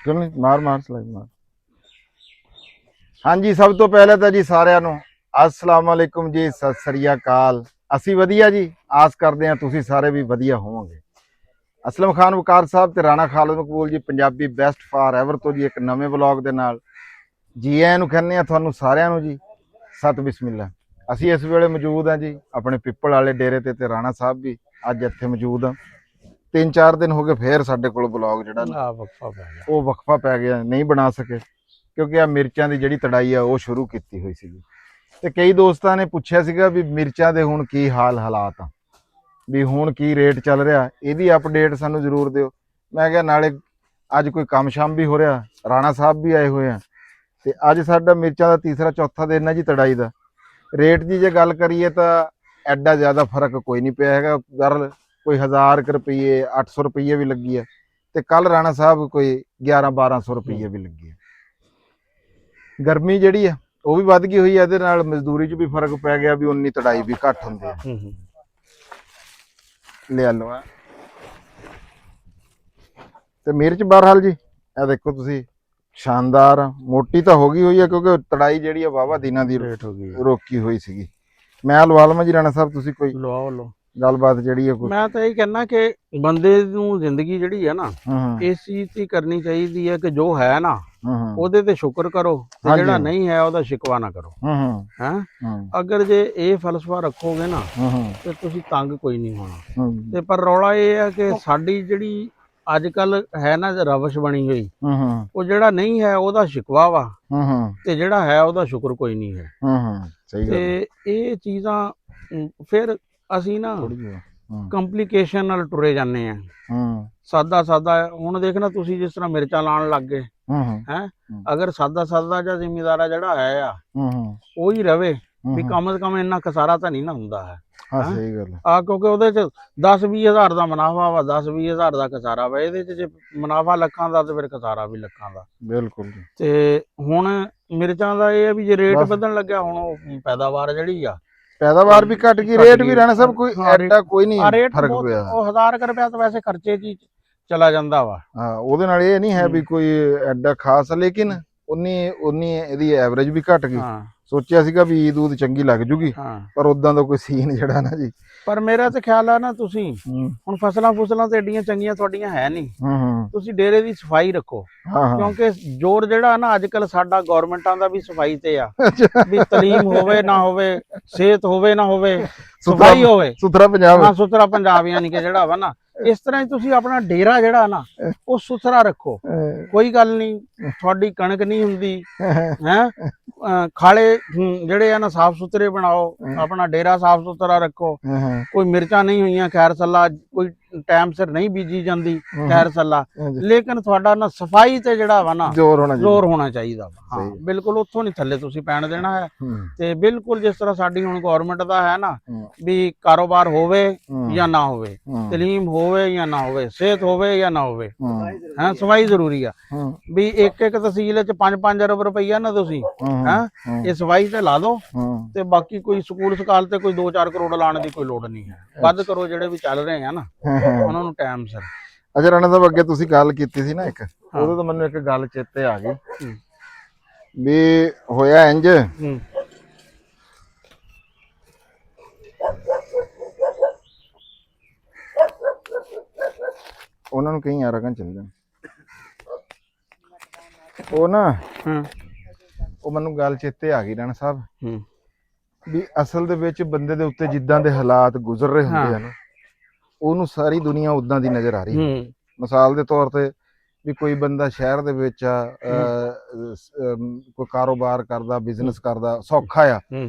क्यों नहीं मार मार सिलाई मार। हाँ जी, सब तो पहले तो जी सारिਆਂ ਨੂੰ अस्सलाम वालेकुम जी, सत श्री अकाल। ਅਸੀਂ ਵਧੀਆ ਜੀ, ਆਸ ਕਰਦੇ ਹਾਂ ਤੁਸੀਂ ਸਾਰੇ ਵੀ ਵਧੀਆ ਹੋਵੋਗੇ। ਅਸਲਮ ਖਾਨ ਵਕਾਰ ਸਾਹਿਬ ਤੇ ਰਾਣਾ ਖਾਲਿਦ ਮਕਬੂਲ ਜੀ, ਪੰਜਾਬੀ ਬੈਸਟ ਫਾਰ ਐਵਰ ਤੋਂ ਜੀ ਇੱਕ ਨਵੇਂ ਵਲੌਗ ਦੇ ਨਾਲ ਜੀ ਆਇਆਂ ਨੂੰ ਕਹਿੰਦੇ ਆ ਤੁਹਾਨੂੰ ਸਾਰਿਆਂ ਨੂੰ ਜੀ। ਸਤ ਬਿਸਮਿਲ੍ਲਾ। ਅਸੀਂ ਇਸ ਵੇਲੇ ਮੌਜੂਦ ਹਾਂ ਜੀ ਆਪਣੇ ਪਿੱਪਲ ਵਾਲੇ ਡੇਰੇ ਤੇ ਰਾਣਾ ਸਾਹਿਬ ਵੀ ਅੱਜ ਇੱਥੇ ਮੌਜੂਦ ਆ। 3-4 ਦਿਨ ਹੋ ਗਏ ਫੇਰ ਸਾਡੇ ਕੋਲ ਵਲੌਗ ਜਿਹੜਾ ਉਹ ਵਕਫਾ ਪੈ ਗਿਆ, ਨਹੀਂ ਬਣਾ ਸਕੇ ਕਿਉਂਕਿ ਆ ਮਿਰਚਾਂ ਦੀ ਜਿਹੜੀ ਤੜਾਈ ਆ ਉਹ ਸ਼ੁਰੂ ਕੀਤੀ ਹੋਈ ਸੀਗੀ। ਤੇ ਕਈ ਦੋਸਤਾਂ ਨੇ ਪੁੱਛਿਆ ਸੀਗਾ ਵੀ ਮਿਰਚਾਂ ਦੇ ਹੁਣ ਕੀ ਹਾਲਾਤ ਆ, ਵੀ ਹੁਣ ਕੀ ਰੇਟ ਚੱਲ ਰਿਹਾ, ਇਹਦੀ ਅਪਡੇਟ ਸਾਨੂੰ ਜ਼ਰੂਰ ਦਿਓ। ਮੈਂ ਕਿਹਾ ਨਾਲੇ ਅੱਜ ਕੋਈ ਕੰਮ ਸ਼ਾਮ ਵੀ ਹੋ ਰਿਹਾ, ਰਾਣਾ ਸਾਹਿਬ ਵੀ ਆਏ ਹੋਏ ਆ ਤੇ ਅੱਜ ਸਾਡਾ ਮਿਰਚਾਂ ਦਾ ਤੀਸਰਾ ਚੌਥਾ ਦਿਨ ਹੈ ਜੀ ਤੜਾਈ ਦਾ। ਰੇਟ ਦੀ ਜੇ ਗੱਲ ਕਰੀਏ ਤਾਂ ਐਡਾ ਜ਼ਿਆਦਾ ਫਰਕ ਕੋਈ ਨਹੀਂ ਪਿਆ ਹੈਗਾ। ਗੱਲ ਕੋਈ 1000 ਰੁਪਏ 800 ਰੁਪਏ ਵੀ ਲੱਗੀ ਹੈ ਤੇ ਕੱਲ ਰਾਣਾ ਸਾਹਿਬ ਕੋਈ 1100-1200 ਰੁਪਏ ਵੀ ਲੱਗੀ ਹੈ। ਗਰਮੀ ਜਿਹੜੀ ਆ ਉਹ ਵੀ ਵੱਧ ਗਈ ਹੋਈ ਹੈ, ਇਹਦੇ ਨਾਲ ਮਜ਼ਦੂਰੀ 'ਚ ਵੀ ਫਰਕ ਪੈ ਗਿਆ, ਵੀ ਉਨੀ ਤੜਾਈ ਵੀ ਘੱਟ ਹੁੰਦੀ ਹੈ। ਲੈ ਲਓ ਤੇ ਮਿਰਚ ਬਹਰਹਾਲ ਜੀ ਇਹ ਦੇਖੋ ਤੁਸੀਂ, ਸ਼ਾਨਦਾਰ ਮੋਟੀ ਤਾਂ ਹੋ ਗਈ ਹੋਈ ਹੈ ਕਿਉਂਕਿ ਤੜਾਈ ਜਿਹੜੀ ਆ ਵਾਵਾ ਦਿਨਾਂ ਦੀ ਲੇਟ ਹੋ ਗਈ, ਰੋਕੀ ਹੋਈ ਸੀਗੀ। ਮੈਂ ਲਵਾ ਲਵਾਂ ਜੀ ਰਾਣਾ ਸਾਹਿਬ, ਤੁਸੀਂ ਕੋਈ ਲਓ ਗੱਲਬਾਤ ਜਿਹੜੀ ਹੈ ਕੋਈ? ਮੈਂ ਤਾਂ ਇਹ ਕਹਿਣਾ ਕਿ ਬੰਦੇ ਨੂੰ ਜ਼ਿੰਦਗੀ ਜਿਹੜੀ ਹੈ ਨਾ ਇਸ ਚੀਜ਼ ਦੀ ਕਰਨੀ ਚਾਹੀਦੀ ਹੈ ਕਿ ਜੋ ਹੈ ਨਾ ਉਹਦੇ ਤੇ ਸ਼ੁਕਰ ਕਰੋ ਤੇ ਜਿਹੜਾ ਨਹੀਂ ਹੈ ਉਹਦਾ ਸ਼ਿਕਵਾ ਨਾ ਕਰੋ। ਹੈ ਅਗਰ ਜੇ ਇਹ ਫਲਸਫਾ ਰੱਖੋਗੇ ਨਾ ਤੇ ਤੁਸੀਂ ਤੰਗ ਕੋਈ ਨਹੀਂ ਹੋਣਾ। ਤੇ ਪਰ ਰੌਲਾ ਇਹ ਹੈ ਕਿ ਸਾਡੀ ਜਿਹੜੀ ਅੱਜ ਕੱਲ ਹੈ ਨਾ ਰਵਸ਼ ਬਣੀ ਹੋਈ, ਉਹ ਜਿਹੜਾ ਨਹੀਂ ਹੈ ਉਹਦਾ ਸ਼ਿਕਵਾ ਵਾ ਤੇ ਜਿਹੜਾ ਹੈ ਉਹਦਾ ਸ਼ੁਕਰ ਕੋਈ ਨਹੀਂ ਹੈ। ਤੇ ਇਹ ਚੀਜ਼ਾਂ ਫਿਰ ਅਸੀਂ ਨਾ ਕੰਪਲੀਕੇਸ਼ਨ ਨਾਲ ਟੁਰੇ ਜਾਂਦੇ ਆ। ਸਾਦਾ ਹੁਣ ਦੇਖਣਾ ਤੁਸੀਂ ਜਿਸ ਤਰ੍ਹਾਂ ਮਿਰਚਾਂ ਲਾਉਣ ਲੱਗ ਗਏ ਹੈ, ਅਗਰ ਸਾਦਾ ਜਾਂ ਜ਼ਿਮੀਦਾਰਾ ਜਿਹੜਾ ਹੈ ਆ ਉਹ ਹੀ ਰਵੇ ਵੀ ਕਮ ਸੇ ਕਮ ਇੰਨਾ ਖਸਾਰਾ ਤਾਂ ਨਹੀਂ ਨਾ ਹੁੰਦਾ ਹੈ। ਸਹੀ ਗੱਲ ਆ ਕਿਉਂਕਿ ਉਹਦੇ ਚ 10-20 ਹਜ਼ਾਰ ਦਾ ਮੁਨਾਫਾ ਵਾ, 10-20 ਹਜ਼ਾਰ ਦਾ ਖਸਾਰਾ ਵਾ। ਇਹਦੇ ਚ ਜੇ ਮੁਨਾਫਾ ਲੱਖਾਂ ਦਾ ਤੇ ਫਿਰ ਖਸਾਰਾ ਵੀ ਲੱਖਾਂ ਦਾ। ਬਿਲਕੁਲ। ਤੇ ਹੁਣ ਮਿਰਚਾਂ ਦਾ ਇਹ ਹੈ ਵੀ ਜੇ ਰੇਟ ਵਧਣ ਲੱਗਿਆ, ਹੁਣ ਉਹ ਪੈਦਾਵਾਰ ਜਿਹੜੀ ਆ ਪੈਦਾਵਾਰ ਵੀ ਘਟ ਗਈ, ਰੇਟ ਵੀ ਰਹਿਣਾ ਸਭ ਕੋਈ ਐਡਾ ਕੋਈ ਨਹੀਂ ਫਰਕ ਪਿਆ। ਉਹ 1000 ਰੁਪਇਆ ਤਾਂ ਵੈਸੇ ਖਰਚੇ ਚ ਚਲਾ ਜਾਂਦਾ ਵਾ। ਹਾਂ, ਉਹਦੇ ਨਾਲ ਇਹ ਨਹੀਂ ਹੈ ਵੀ ਕੋਈ ਐਡਾ ਖਾਸ, ਲੇਕਿਨ ਉਨੀ ਇਹਦੀ ਐਵਰੇਜ ਵੀ ਘਟ ਗਈ। ਸੋਚਿਆ ਸੀਗਾ ਵੀ ਈਦ ਊਦ ਚੰਗੀ ਲੱਗ ਜੂਗੀ, ਪਰ ਉਦਾਂ ਦਾ ਕੋਈ ਸੀਨ ਜਿਹੜਾ ਨਾ ਜੀ। ਪਰ ਮੇਰਾ ਤੇ ਖਿਆਲ ਆ ਨਾ, ਤੁਸੀਂ ਹੁਣ ਫਸਲਾਂ ਤੇ ਏਡੀਆਂ ਚੰਗੀਆਂ ਤੁਹਾਡੀਆਂ ਹੈ ਨਹੀਂ, ਤੁਸੀਂ ਡੇਰੇ ਦੀ ਸਫਾਈ ਰੱਖੋ। ਕਿਉਂਕਿ ਜ਼ੋਰ ਜਿਹੜਾ ਨਾ ਅੱਜ ਕੱਲ ਸਾਡਾ ਗਵਰਨਮੈਂਟਾਂ ਦਾ ਵੀ ਸਫਾਈ ਤੇ ਆ, ਵੀ ਤਾਲੀਮ ਹੋਵੇ ਨਾ ਹੋਵੇ, ਸਿਹਤ ਹੋਵੇ ਨਾ ਹੋਵੇ, ਸਫਾਈ ਹੋਵੇ, ਸੁਥਰਾ ਪੰਜਾਬ ਯਾਨੀ ਕਿ ਜਿਹੜਾ ਵਾ ਨਾ, ਇਸ ਤਰ੍ਹਾਂ ਹੀ ਤੁਸੀਂ ਆਪਣਾ ਡੇਰਾ ਜਿਹੜਾ ਨਾ ਉਹ ਸੁਥਰਾ ਰੱਖੋ। ਕੋਈ ਗੱਲ ਨਹੀਂ, ਤੁਹਾਡੀ ਕਣਕ ਨਹੀਂ ਹੁੰਦੀ ਹੈ, ਖਾਲੇ ਜਿਹੜੇ ਆ ਨਾ ਸਾਫ ਸੁਥਰੇ ਬਣਾਓ, ਆਪਣਾ ਡੇਰਾ ਸਾਫ ਸੁਥਰਾ ਰੱਖੋ। ਕੋਈ ਮਿਰਚਾਂ ਨਹੀਂ ਹੋਈਆਂ ਖੈਰ ਸੱਲਾ, ਕੋਈ ਟਾਈਮ ਸਿਰ ਨਹੀਂ ਬੀਜੀ ਜਾਂਦੀ ਖੈਰ ਸੱਲਾ, ਲੇਕਿਨ ਤੁਹਾਡਾ ਨਾ ਸਫਾਈ ਤੇ ਜਿਹੜਾ ਵਾ ਨਾ ਜ਼ੋਰ ਹੋਣਾ ਚਾਹੀਦਾ ਵਾ। ਹਾਂ ਬਿਲਕੁਲ, ਉੱਥੋਂ ਨਹੀਂ ਥੱਲੇ ਤੁਸੀਂ ਪੈਣ ਦੇਣਾ ਹੈ। ਤੇ ਬਿਲਕੁਲ ਜਿਸ ਤਰ੍ਹਾਂ ਸਾਡੀ ਹੁਣ ਗਵਰਨਮੈਂਟ ਦਾ ਹੈ ਨਾ, ਵੀ ਕਾਰੋਬਾਰ ਹੋਵੇ ਜਾਂ ਨਾ ਹੋਵੇ, ਤਾਲੀਮ ਹੋਵੇ ਜਾਂ ਨਾ ਹੋਵੇ, ਸਿਹਤ ਹੋਵੇ ਜਾਂ ਨਾ ਹੋਵੇ, ਹੈ ਸਫਾਈ ਜ਼ਰੂਰੀ ਆ। ਵੀ ਇੱਕ ਤਹਿਸੀਲ ਚ 5-5 ਅਰਬ ਰੁਪਈਆ ਨਾ ਤੁਸੀਂ ਇਹ ਸਫਾਈ ਤੇ ਲਾ ਦੋ, ਤੇ ਬਾਕੀ ਕੋਈ ਸਕੂਲ ਸਕਾਲ ਤੇ ਕੋਈ 2-4 ਕਰੋੜ ਲਾਉਣ ਦੀ ਕੋਈ ਲੋੜ ਨਹੀਂ ਹੈ। ਵੱਧ ਕਰੋ, ਜਿਹੜੇ ਵੀ ਚੱਲ ਰਹੇ ਆ ਨਾ ਉਹਨਾਂ ਨੂੰ ਟਾਈਮ ਸਿਰ। ਅੱਛਾ ਰਾਣਾ ਸਾਹਿਬ, ਅੱਗੇ ਤੁਸੀਂ ਗੱਲ ਕੀਤੀ ਸੀ ਨਾ ਇੱਕ, ਉਦੋਂ ਤਾਂ ਮੈਨੂੰ ਇੱਕ ਗੱਲ ਚੇਤੇ ਆ ਗਈ ਵੀ ਹੋਇਆ ਇੰਜ, ਉਹਨਾਂ ਨੂੰ ਕਈ ਯਾਰਾਂ ਚੱਲ ਜਾਣ ਉਹ ਨਾ, ਉਹ ਮੈਨੂੰ ਗੱਲ ਚੇਤੇ ਆ ਗਈ ਰਾਣਾ ਸਾਹਿਬ, ਵੀ ਅਸਲ ਦੇ ਵਿੱਚ ਬੰਦੇ ਦੇ ਉੱਤੇ ਜਿੱਦਾਂ ਦੇ ਹਾਲਾਤ ਗੁਜ਼ਰ ਰਹੇ ਹੁੰਦੇ ਆ ਨਾ, ਉਹਨੂੰ ਸਾਰੀ ਦੁਨੀਆ ਉਦਾਂ ਦੀ ਨਜ਼ਰ ਆ ਰਹੀ। ਮਿਸਾਲ ਦੇ ਤੌਰ ਤੇ ਵੀ ਕੋਈ ਬੰਦਾ ਸ਼ਹਿਰ ਦੇ ਵਿੱਚ ਆ, ਕੋਈ ਕਾਰੋਬਾਰ ਕਰਦਾ, ਬਿਜ਼ਨਸ ਕਰਦਾ, ਸੌਖਾ ਆ,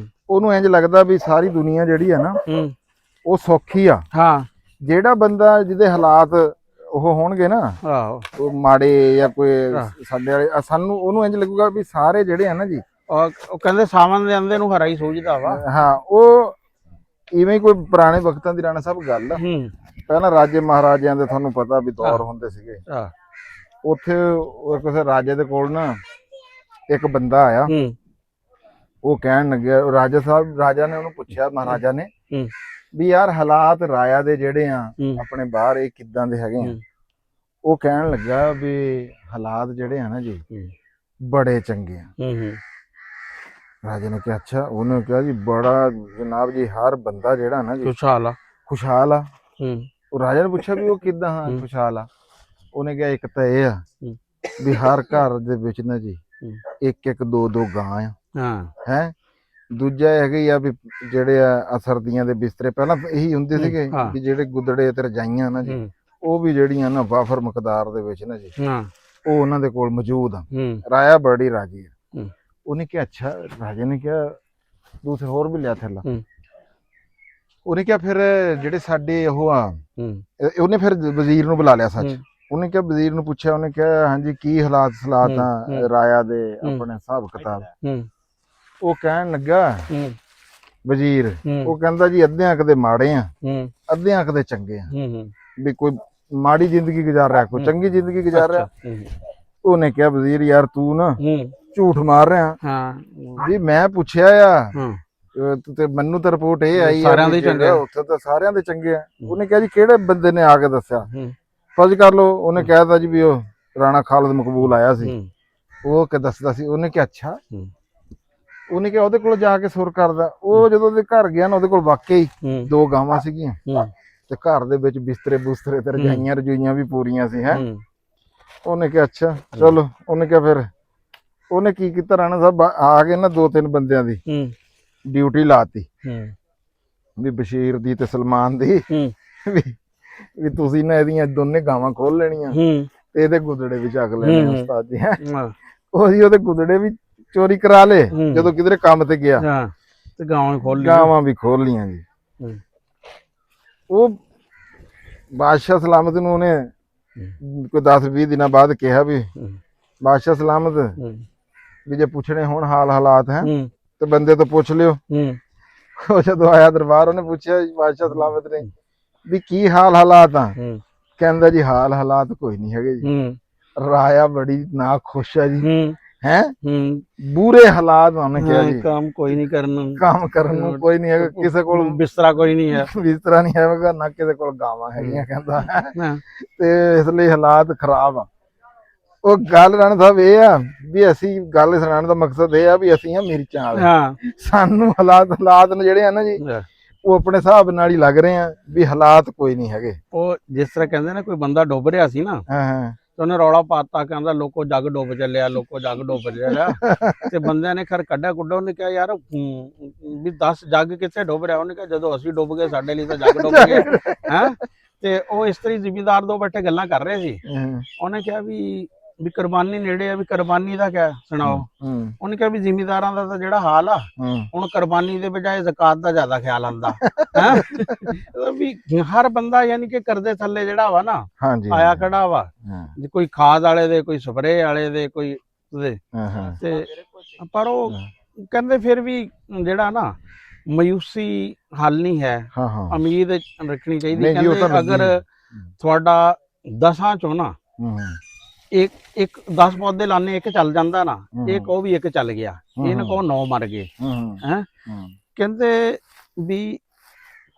ਉਹਨੂੰ ਇੰਜ ਲੱਗਦਾ ਵੀ ਸਾਰੀ ਦੁਨੀਆ ਜਿਹੜੀ ਆ ਨਾ ਉਹ ਸੌਖੀ ਆ। ਜਿਹੜਾ ਬੰਦਾ ਜਿਹਦੇ ਹਾਲਾਤ ਉਹ ਹੋਣਗੇ ਨਾ ਉਹ ਮਾੜੇ ਜਾਂ ਕੋਈ ਸਾਡੇ ਵਾਲੇ, ਸਾਨੂੰ ਉਹਨੂੰ ਇੰਜ ਲੱਗੂਗਾ ਵੀ ਸਾਰੇ ਜਿਹੜੇ ਆ ਨਾ ਜੀ, ਉਹ ਕਹਿੰਦੇ ਸਾਵਣ ਦੇ ਅੰਦੇ ਨੂੰ ਹਰਾ ਹੀ ਸੋਝਦਾ ਵਾ। ਹਾਂ, ਉਹ ਇਵੇਂ ਕੋਈ ਪੁਰਾਣੇ ਵਕਤਾਂ ਦੀ ਰਾਣਾ ਸਾਹਿਬ ਗੱਲ ਆ। ਪਹਿਲਾਂ ਰਾਜੇ ਮਹਾਰਾਜਿਆਂ ਦੇ ਤੁਹਾਨੂੰ ਪਤਾ ਵੀ ਦੌਰ ਹੁੰਦੇ ਸੀਗੇ, ਉੱਥੇ ਕਿਸੇ ਰਾਜੇ ਦੇ ਕੋਲ ਨਾ ਇੱਕ ਬੰਦਾ ਆਇਆ, ਉਹ ਕਹਿਣ ਲੱਗਿਆ, ਰਾਜਾ ਨੇ ਉਹਨੂੰ ਪੁੱਛਿਆ, ਮਹਾਰਾਜਾ ਨੇ, ਵੀ ਯਾਰ ਹਾਲਾਤ ਰਾਇਆ ਦੇ ਜਿਹੜੇ ਆ ਆਪਣੇ ਬਾਹਰ ਇਹ ਕਿੱਦਾਂ ਦੇ ਹੈਗੇ ਆ? ਉਹ ਕਹਿਣ ਲੱਗਾ ਵੀ ਹਾਲਾਤ ਜਿਹੜੇ ਆ ਨਾ ਜੀ ਬੜੇ ਚੰਗੇ ਆ। ਰਾਜੇ ਨੇ ਕਿਹਾ ਅੱਛਾ। ਉਹਨੇ ਕਿਹਾ ਜੀ ਬੜਾ ਜਨਾਬ ਜੀ, ਹਰ ਬੰਦਾ ਜਿਹੜਾ ਨਾ ਜੀ ਖੁਸ਼ਹਾਲ ਆ। ਉਹ ਰਾਜਾ ਨੇ ਪੁੱਛਿਆ ਵੀ ਉਹ ਕਿੱਦਾਂ ਖੁਸ਼ਹਾਲ ਆ। ਉਹਨੇ ਕਿਹਾ ਇੱਕ ਤਾਂ ਇਹ ਆ ਵੀ ਹਰ ਘਰ ਦੇ ਵਿੱਚ ਨਾ ਜੀ ਇੱਕ ਇੱਕ ਦੋ ਦੋ ਗਾਂ ਆ ਹੈ। ਦੂਜਾ ਹੈਗਾ ਆ ਵੀ ਜਿਹੜੇ ਆ ਸਰਦੀਆਂ ਦੇ ਬਿਸਤਰੇ ਪਹਿਲਾਂ ਇਹੀ ਹੁੰਦੇ ਸੀਗੇ ਵੀ ਜਿਹੜੇ ਗੁੱਦੜੇ ਤੇ ਰਜਾਈਆਂ ਨਾ ਜੀ ਉਹ ਵੀ ਜਿਹੜੀਆਂ ਨਾ ਵਾਫਰ ਮਕਦਾਰ ਦੇ ਵਿੱਚ ਨਾ ਜੀ ਉਹ ਉਹਨਾਂ ਦੇ ਕੋਲ ਮੌਜੂਦ ਆ। ਰਾਇਆ ਬੜੀ ਰਾਜੀ ਆ। ਉਹਨੇ ਕਿਹਾ ਅੱਛਾ। ਰਾਜੇ ਨੇ ਕਿਹਾ ਦੂਸਰੇ ਹੋਰ ਵੀ ਲਿਆ ਥੱਲਾ। ਉਹਨੇ ਕਿਹਾ ਫਿਰ ਜਿਹੜੇ ਸਾਡੇ ਉਹ ਆ, ਉਹਨੇ ਫਿਰ ਵਜ਼ੀਰ ਨੂੰ ਬੁਲਾ ਲਿਆ ਸੱਚ। ਉਹਨੇ ਕਿਹਾ ਵਜ਼ੀਰ ਨੂੰ ਪੁੱਛਿਆ, ਉਹਨੇ ਕਿਹਾ ਹਾਂਜੀ ਕੀ ਹਾਲਾਤ ਸਲਾਤ ਆ ਰਾਇਆ ਦੇ ਆਪਣੇ ਹਿਸਾਬ ਕਿਤਾਬ। ਉਹ ਕਹਿਣ ਲੱਗਾ ਵਜ਼ੀਰ, ਉਹ ਕਹਿੰਦਾ ਜੀ ਅੱਧਿਆਂ ਕਦੇ ਮਾੜੇ ਆ ਅੱਧਿਆਂ ਕਦੇ ਚੰਗੇ ਆ, ਵੀ ਕੋਈ ਮਾੜੀ ਜ਼ਿੰਦਗੀ ਗੁਜ਼ਾਰ ਰਿਹਾ ਕੋਈ ਚੰਗੀ ਜ਼ਿੰਦਗੀ ਗੁਜ਼ਾਰ ਰਿਹਾ। ਉਹਨੇ ਕਿਹਾ ਵਜ਼ੀਰ ਯਾਰ ਤੂੰ ਨਾ ਝੂਠ ਮਾਰ ਰਿਹਾ ਵੀ ਮੈਂ ਪੁੱਛਿਆ ਆ ਤੇ ਮੈਨੂੰ ਤਾਂ ਰਿਪੋਰਟ ਇਹ ਆਈ ਸਾਰਿਆਂ ਦੇ ਚੰਗੇ ਉੱਥੇ ਤਾਂ ਸਾਰਿਆਂ ਦੇ ਚੰਗੇ ਆ। ਉਹਨੇ ਕਿਹਾ ਜੀ ਕਿਹੜੇ ਬੰਦੇ ਨੇ ਆ ਕੇ ਦੱਸਿਆ ਫਰਜ਼ ਕਰ ਲਓ। ਉਹਨੇ ਕਹਿਤਾ ਜੀ ਵੀ ਉਹ ਰਾਣਾ ਖਾਲਦ ਮਕਬੂਲ ਆਇਆ ਸੀ, ਉਹ ਕਿ ਦੱਸਦਾ ਸੀ। ਉਹਨੇ ਕਿਹਾ ਅੱਛਾ। ਉਹਨੇ ਕਿਹਾ ਉਹਦੇ ਕੋਲ ਜਾ ਕੇ ਸੁਰ ਕਰਦਾ। ਉਹ ਜਦੋਂ ਉਹਦੇ ਘਰ ਗਿਆ ਨਾ ਉਹਦੇ ਕੋਲ ਵਾਕਈ ਦੋ ਗਾਵਾਂ ਸੀਗੀਆਂ ਤੇ ਘਰ ਦੇ ਵਿੱਚ ਬਿਸਤਰੇ ਬੁਸਤਰੇ ਤੇ ਰਜਾਈਆਂ ਰਜੂਈਆਂ ਵੀ ਪੂਰੀਆਂ ਸੀ ਹੈ। ਉਹਨੇ ਕਿਹਾ ਅੱਛਾ ਚਲੋ। ਉਹਨੇ ਕਿਹਾ ਫਿਰ ਉਹਨੇ ਕੀ ਕੀਤਾ, ਰਾਣਾ ਸਾਹਿਬ ਆ ਕੇ ਨਾ ਦੋ ਤਿੰਨ ਬੰਦਿਆਂ ਦੀ ਡਿਊਟੀ ਲਾਤੀ ਵੀ ਬਸ਼ੀਰ ਦੀ ਤੇ ਸਲਮਾਨ ਦੀ ਵੀ ਤੁਸੀਂ ਨਾ ਇਹਦੀਆਂ ਦੋਨੇ ਗਾਵਾਂ ਖੋਲ ਲੈਣੀਆਂ ਤੇ ਇਹਦੇ ਗੁੱਦੜੇ ਵੀ ਚੱਕ ਲੈਣੇ ਉਸਤਾਦ ਜੀ ਹੈ। ਉਹੀ ਉਹਦੇ ਗੁੱਦੜੇ ਵੀ ਚੋਰੀ ਕਰਾ ਲੇ ਜਦੋਂ ਕਿਧਰੇ ਕੰਮ ਤੇ ਗਿਆ ਤੇ ਗਾਵਾਂ ਵੀ ਖੋਲ ਲੀਆਂ ਜੀ। ਉਹ ਬਾਦਸ਼ਾਹ ਸਲਾਮਤ ਨੂੰ ਉਹਨੇ ਕੋਈ 10-20 ਦਿਨਾਂ ਬਾਅਦ ਕਿਹਾ ਵੀ ਬਾਦਸ਼ਾਹ ਸਲਾਮਤ ਵੀ ਜੇ ਪੁੱਛਣੇ ਹੁਣ ਹਾਲ ਹਾਲਾਤ ਹੈ ਤੇ ਬੰਦੇ ਤੋਂ ਪੁੱਛ ਲਿਓ। ਉਹ ਜਦੋਂ ਆਇਆ ਦਰਬਾਰ ਉਹਨੇ ਪੁੱਛਿਆ ਬਾਦਸ਼ਾਹ ਸਲਾਮਤ ਨੇ ਵੀ ਕੀ ਹਾਲ ਹਾਲਾਤ ਆ। ਕਹਿੰਦਾ ਜੀ ਹਾਲ ਹਾਲਾਤ ਕੋਈ ਨਹੀਂ ਹੈਗੇ ਜੀ। ਰਾਇਆ ਬੜੀ ਨਾ ਖੁਸ਼ ਹੈ ਜੀ ਹੈ। ਬੁਰੇ ਹਾਲਾਤ ਉਹਨੇ ਕਿਹਾ ਜੀ ਕੰਮ ਕੋਈ ਨਹੀਂ ਕੰਮ ਕਰਨ ਨੂੰ ਕੋਈ ਨਹੀਂ ਹੈਗਾ, ਕਿਸੇ ਕੋਲ ਬਿਸਤਰਾ ਕੋਈ ਨਹੀਂ ਹੈ, ਬਿਸਤਰਾ ਨਹੀਂ ਹੈਗਾ ਨਾ ਕਿਸੇ ਕੋਲ ਗਾਵਾਂ ਹੈਗੀਆਂ ਕਹਿੰਦਾ ਤੇ ਇਸ ਲਈ ਹਾਲਾਤ ਖਰਾਬ ਆ। ਉਹ ਗੱਲ ਰਾਣਾ ਸਾਹਿਬ ਇਹ ਆ ਵੀ ਅਸੀਂ ਗੱਲ ਸੁਣਾਉਣ ਦਾ ਮਕਸਦ ਇਹ ਆ ਵੀ ਅਸੀਂ ਆ ਮਿਰਚਾਂ ਵਾਲੇ। ਸਾਨੂੰ ਹਾਲਾਤ ਨੇ ਜਿਹੜੇ ਆ ਨਾ ਜੀ ਉਹ ਆਪਣੇ ਹਿਸਾਬ ਨਾਲ ਹੀ ਲੱਗ ਰਹੇ ਆ ਵੀ ਹਾਲਾਤ ਕੋਈ ਨਹੀਂ ਹੈਗੇ। ਉਹ ਜਿਸ ਤਰ੍ਹਾਂ ਕਹਿੰਦੇ ਨਾ ਕੋਈ ਬੰਦਾ ਡੁੱਬ ਰਿਹਾ ਸੀ ਨਾ ਤੇ ਉਹਨੇ ਰੌਲਾ ਪਾਤਾ, ਕਹਿੰਦਾ ਲੋਕੋ ਜੱਗ ਡੁੱਬ ਚੱਲਿਆ ਲੋਕੋ ਜੱਗ ਡੁੱਬ ਚੱਲਿਆ ਤੇ ਬੰਦਿਆਂ ਨੇ ਖਰ ਕੱਢਿਆ ਕੁੱਡਾ। ਉਹਨੇ ਕਿਹਾ ਯਾਰ ਵੀ 10 ਜੱਗ ਕਿੱਥੇ ਡੁੱਬ ਰਿਹਾ। ਉਹਨੇ ਕਿਹਾ ਜਦੋਂ ਅਸੀਂ ਡੁੱਬ ਗਏ ਸਾਡੇ ਲਈ ਤਾਂ ਜੱਗ ਡੁੱਬ ਗਿਆ ਹੈ। ਤੇ ਉਹ ਇਸ ਤਰੀ ਜ਼ਿਮੀਂਦਾਰ ਦੋ ਬੈਠੇ ਗੱਲਾਂ ਕਰ ਰਹੇ ਸੀ। ਉਹਨੇ ਕਿਹਾ ਵੀ ਕੁਰਬਾਨੀ ਨੇੜੇ ਆ, ਵੀ ਕੁਰਬਾਨੀ ਦਾ ਕਿਆ ਸੁਣਾਓ। ਉਹਨੇ ਕਿਹਾ ਵੀ ਜ਼ਿਮੀਂਦਾਰਾਂ ਦਾ ਤਾਂ ਜਿਹੜਾ ਹਾਲ ਆ ਹੁਣ ਕੁਰਬਾਨੀ ਦੇ ਬਜਾਏ ਜ਼ਕਾਤ ਦਾ ਜ਼ਿਆਦਾ ਖਿਆਲ ਆਉਂਦਾ ਹੈ। ਵੀ ਹਰ ਬੰਦਾ ਯਾਨੀ ਕਿ ਕਰਜ਼ੇ ਥੱਲੇ ਜਿਹੜਾ ਵਾ ਨਾ ਆਇਆ ਖੜਾ ਵਾ, ਕੋਈ ਖਾਦ ਵਾਲੇ ਦੇ ਕੋਈ ਸਪਰੇ ਵਾਲੇ ਦੇ ਕੋਈ ਤੇ ਪਰ ਉਹ ਕਹਿੰਦੇ ਫਿਰ ਵੀ ਜਿਹੜਾ ਨਾ ਮਾਯੂਸੀ ਹੱਲ ਨਹੀਂ ਹੈ, ਉਮੀਦ ਰੱਖਣੀ ਚਾਹੀਦੀ। ਕਹਿੰਦੇ ਅਗਰ ਤੁਹਾਡਾ 10 ਚੋਂ ਨਾ ਇੱਕ 10 ਪੌਦੇ ਲਾਣੇ ਇੱਕ ਚੱਲ ਜਾਂਦਾ ਨਾ, ਇੱਕ ਉਹ ਵੀ ਇੱਕ ਚੱਲ ਗਿਆ, ਇਹ ਨਾ ਕਹੋ 9 ਮਰ ਗਏ ਹੈ। ਕਹਿੰਦੇ ਵੀ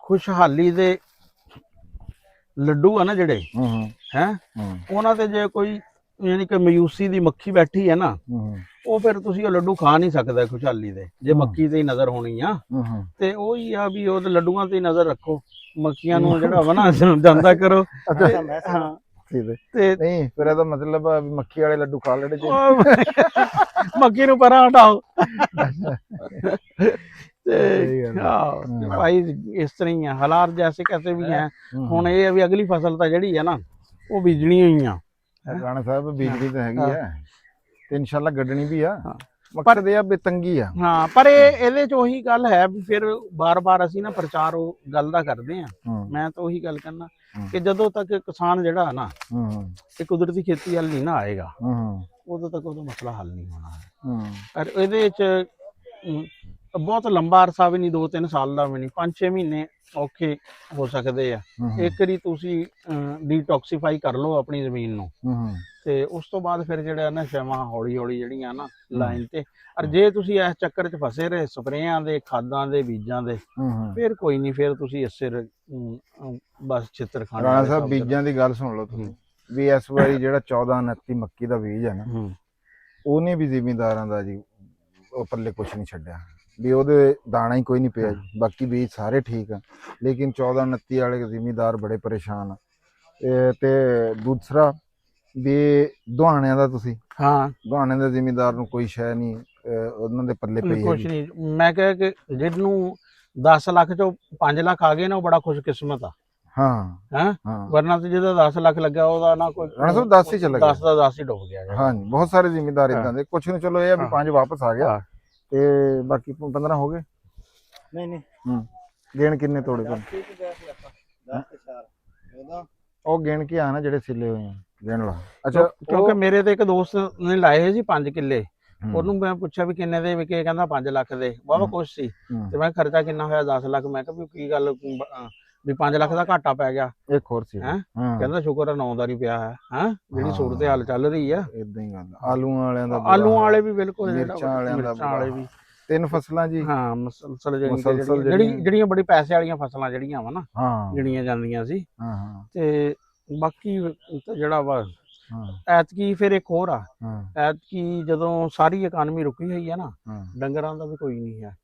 ਖੁਸ਼ਹਾਲੀ ਦੇ ਲੱਡੂ ਆ ਨਾ ਜਿਹੜੇ ਹੈ ਉਹਨਾਂ ਤੇ ਜੇ ਕੋਈ ਯਾਨੀ ਕਿ ਮਾਯੂਸੀ ਦੀ ਮੱਖੀ ਬੈਠੀ ਹੈ ਨਾ ਉਹ ਫਿਰ ਤੁਸੀਂ ਉਹ ਲੱਡੂ ਖਾ ਨਹੀਂ ਸਕਦਾ ਖੁਸ਼ਹਾਲੀ ਦੇ, ਜੇ ਮੱਖੀ ਤੇ ਹੀ ਨਜ਼ਰ ਹੋਣੀ ਆ। ਤੇ ਉਹੀ ਆ ਵੀ ਉਹ ਲੱਡੂਆਂ ਤੇ ਹੀ ਨਜ਼ਰ ਰੱਖੋ, ਮੱਖੀਆਂ ਨੂੰ ਜਿਹੜਾ ਵਾ ਨਾ ਜਾਂਦਾ ਕਰੋ। ਤੇ ਨਹੀਂ ਫਿਰ ਇਹਦਾ ਮਤਲਬ ਆ ਵੀ ਮੱਖੀ ਵਾਲੇ ਲੱਡੂ ਖਾ ਲੈਣੇ ਮੱਖੀ ਨੂੰ ਪਰਾਂ ਹਟਾਓ। ਤੇ ਭਾਈ ਇਸ ਤਰ੍ਹਾਂ ਹੀ ਆ ਹਾਲਾਤ ਜੈਸੇ ਕੈਸੇ ਵੀ ਹੈ। ਹੁਣ ਇਹ ਆ ਵੀ ਅਗਲੀ ਫਸਲ ਤਾਂ ਜਿਹੜੀ ਹੈ ਨਾ ਉਹ ਬੀਜਣੀ ਹੋਈ ਆ। ਰਾਣਾ ਸਾਹਿਬ ਬੀਜਣੀ ਤਾਂ ਹੈਗੀ ਆ ਤੇ ਇਨਸ਼ਾਅੱਲਾ ਗੱਡਣੀ ਵੀ ਆ। ਮਕਸਦ ਇਹ ਆ ਬੇਤੰਗੀ ਆ। ਹਾਂ ਪਰ ਇਹਦੇ ਚ ਉਹੀ ਗੱਲ ਹੈ ਵੀ ਫਿਰ ਬਾਰ-ਬਾਰ ਅਸੀਂ ਨਾ ਪ੍ਰਚਾਰ ਉਹ ਗੱਲ ਦਾ ਕਰਦੇ ਆ। ਮੈਂ ਤਾਂ ਉਹੀ ਗੱਲ ਕਰਨਾ ਕਿ ਜਦੋਂ ਤੱਕ ਕਿਸਾਨ ਜਿਹੜਾ ਨਾ ਇਹ ਕੁਦਰਤੀ ਖੇਤੀ ਵੱਲ ਨਹੀਂ ਨਾ ਆਏਗਾ ਉਦੋਂ ਤੱਕ ਉਹਦਾ ਮਸਲਾ ਹੱਲ ਨਹੀਂ ਹੋਣਾ। ਪਰ ਇਹਦੇ ਚ ਬਹੁਤ ਲੰਬਾ ਅਰਸਾ ਵੀ ਨਹੀਂ, 2-3 ਸਾਲ ਦਾ ਵੀ ਨਹੀਂ, 5-6 ਮਹੀਨੇ ਔਖੇ ਹੋ ਸਕਦੇ ਆ। ਇੱਕ ਵਾਰੀ ਤੁਸੀਂ ਡੀਟੌਕਸੀਫਾਈ ਕਰ ਲਓ ਆਪਣੀ ਜ਼ਮੀਨ ਨੂੰ ਤੇ ਉਸ ਤੋਂ ਬਾਅਦ ਫਿਰ ਜਿਹੜਾ ਨਾ ਸ਼ੈਵਾਂ ਹੌਲੀ ਹੌਲੀ ਜਿਹੜੀਆਂ ਨਾ ਲਾਈਨ ਤੇ। ਔਰ ਜੇ ਤੁਸੀਂ ਇਸ ਚੱਕਰ 'ਚ ਫਸੇ ਰਹੇ ਸਪਰੇਆਂ ਦੇ ਖਾਦਾਂ ਦੇ ਬੀਜਾਂ ਦੇ ਫਿਰ ਕੋਈ ਨਹੀਂ, ਫਿਰ ਤੁਸੀਂ ਇਸੇ ਬਸ ਛਿੱਤਰ ਖਾਣਾ। ਰਾਣਾ ਸਾਹਿਬ ਬੀਜਾਂ ਦੀ ਗੱਲ ਸੁਣ ਲਓ ਤੁਸੀਂ, ਵੀ ਇਸ ਵਾਰੀ ਜਿਹੜਾ 14-29 ਮੱਕੀ ਦਾ ਬੀਜ ਹੈ ਨਾ, ਉਹਨੇ ਵੀ ਜ਼ਿਮੀਂਦਾਰਾਂ ਦਾ ਜੀ ਉਹ ਪੱਲੇ ਕੁਛ ਨਹੀਂ ਛੱਡਿਆ, ਵੀ ਉਹਦੇ ਦਾਣਾ ਹੀ ਕੋਈ ਨਹੀਂ ਪਿਆ ਜੀ। ਬਾਕੀ ਬੀਜ ਸਾਰੇ ਠੀਕ ਆ, ਲੇਕਿਨ 14-29 ਵਾਲੇ ਜ਼ਿਮੀਂਦਾਰ ਬੜੇ ਪਰੇਸ਼ਾਨ ਆ। ਤੇ ਦੂਸਰਾ ਵੀ ਦੁਹਾਣਿਆਂ ਦਾ, ਤੁਸੀਂ ਦੁਹਾਣਿਆਂ ਦੇ ਜ਼ਿਮੀਂਦਾਰ ਨੂੰ ਕੋਈ ਸ਼ੈ ਨਹੀਂ ਉਹਨਾਂ ਦੇ ਪੱਲੇ ਪਈ ਕੁਛ ਨਹੀਂ। ਮੈਂ ਕਿਹਾ ਕਿ ਜਿਹਨੂੰ 10 ਲੱਖ ਚੋਂ 5 ਲੱਖ ਆ ਗਏ ਨਾ, ਉਹ ਬੜਾ ਖੁਸ਼ਕਿਸਮਤ ਆ। ਵਰਨਾ ਤੇ ਜਿਹਦਾ 10 ਲੱਖ ਲੱਗਿਆ ਉਹਦਾ ਨਾ ਕੋਈ 10 ਹੀ ਚਲਾ ਗਿਆ, 10 ਦਾ 10 ਹੀ ਡੁੱਬ ਗਿਆ। ਹਾਂਜੀ, ਬਹੁਤ ਸਾਰੇ ਜ਼ਿਮੀਂਦਾਰ ਇਦਾਂ ਦੇ। ਕੁਛ ਨੂੰ ਚਲੋ ਇਹ ਆ ਵੀ 5 ਵਾਪਸ ਆ ਗਿਆ, ਤੇ ਬਾਕੀ 15 ਹੋ ਗਏ। ਨਹੀਂ ਗੇਣ ਕਿੰਨੇ ਤੋੜੇ ਕੋਲ ਉਹ ਗਿਣ ਕੇ ਆ ਨਾ ਜਿਹੜੇ ਸਿੱਲੇ ਹੋਏ ਆ, ਗਿਣ ਲਾ। ਅੱਛਾ, ਕਿਉਂਕਿ ਮੇਰੇ ਤੇ ਇੱਕ ਦੋਸਤ ਨੇ ਲਾਏ ਸੀ 5 ਕਿੱਲੇ, ਉਹਨੂੰ ਮੈਂ ਪੁੱਛਿਆ ਵੀ ਕਿੰਨੇ ਦੇ ਵਿਕੇ, ਕਹਿੰਦਾ 5 ਲੱਖ ਦੇ। ਬਹੁਤ ਖੁਸ਼ ਸੀ। ਤੇ ਮੈਂ ਖਰਚਾ ਕਿੰਨਾ ਹੋਇਆ, 10 ਲੱਖ। ਮੈਂ ਕਿਹਾ ਵੀ ਕੀ ਗੱਲ ਵੀ 5 ਲੱਖ ਦਾ ਘਾਟਾ ਪੈ ਗਿਆ। ਇੱਕ ਹੋਰ ਸੀ, ਕਹਿੰਦਾ ਸ਼ੁਕਰ ਆ 9 ਦਾ ਨਹੀਂ ਪਿਆ ਹੈ, ਜਿਹੜੀ ਸੂਰਤ ਹਾਲ ਚੱਲ ਰਹੀ ਆ। ਇਦਾਂ ਹੀ ਗੱਲ। ਆਲੂਆਂ ਵਾਲਿਆਂ ਦਾ, ਆਲੂਆਂ ਵਾਲੇ ਵੀ ਬਿਲਕੁਲ, ਮਿਰਚਾਂ ਵਾਲੇ ਵੀ 3 ਫਸਲਾਂ ਜੀ। ਮੁਸਲਸਲ ਜਿਹੜੀਆਂ ਬੜੀ ਪੈਸੇ ਵਾਲੀਆਂ ਫਸਲਾਂ ਜਿਹੜੀਆਂ ਵਾ ਨਾ, ਗਿਣੀਆਂ ਜਾਂਦੀਆਂ ਸੀ। ਤੇ ਬਾਕੀ ਜਿਹੜਾ ਵਾ ਐਤਕੀ ਫਿਰ ਇੱਕ ਹੋਰ ਆ, ਐਤਕੀ ਜਦੋਂ ਸਾਰੀ ਇਕਾਨਮੀ ਰੁਕੀ ਹੋਈ ਆ ਨਾ, ਡੰਗਰਾਂ ਦਾ ਵੀ ਕੋਈ ਨਹੀਂ ਹੈ।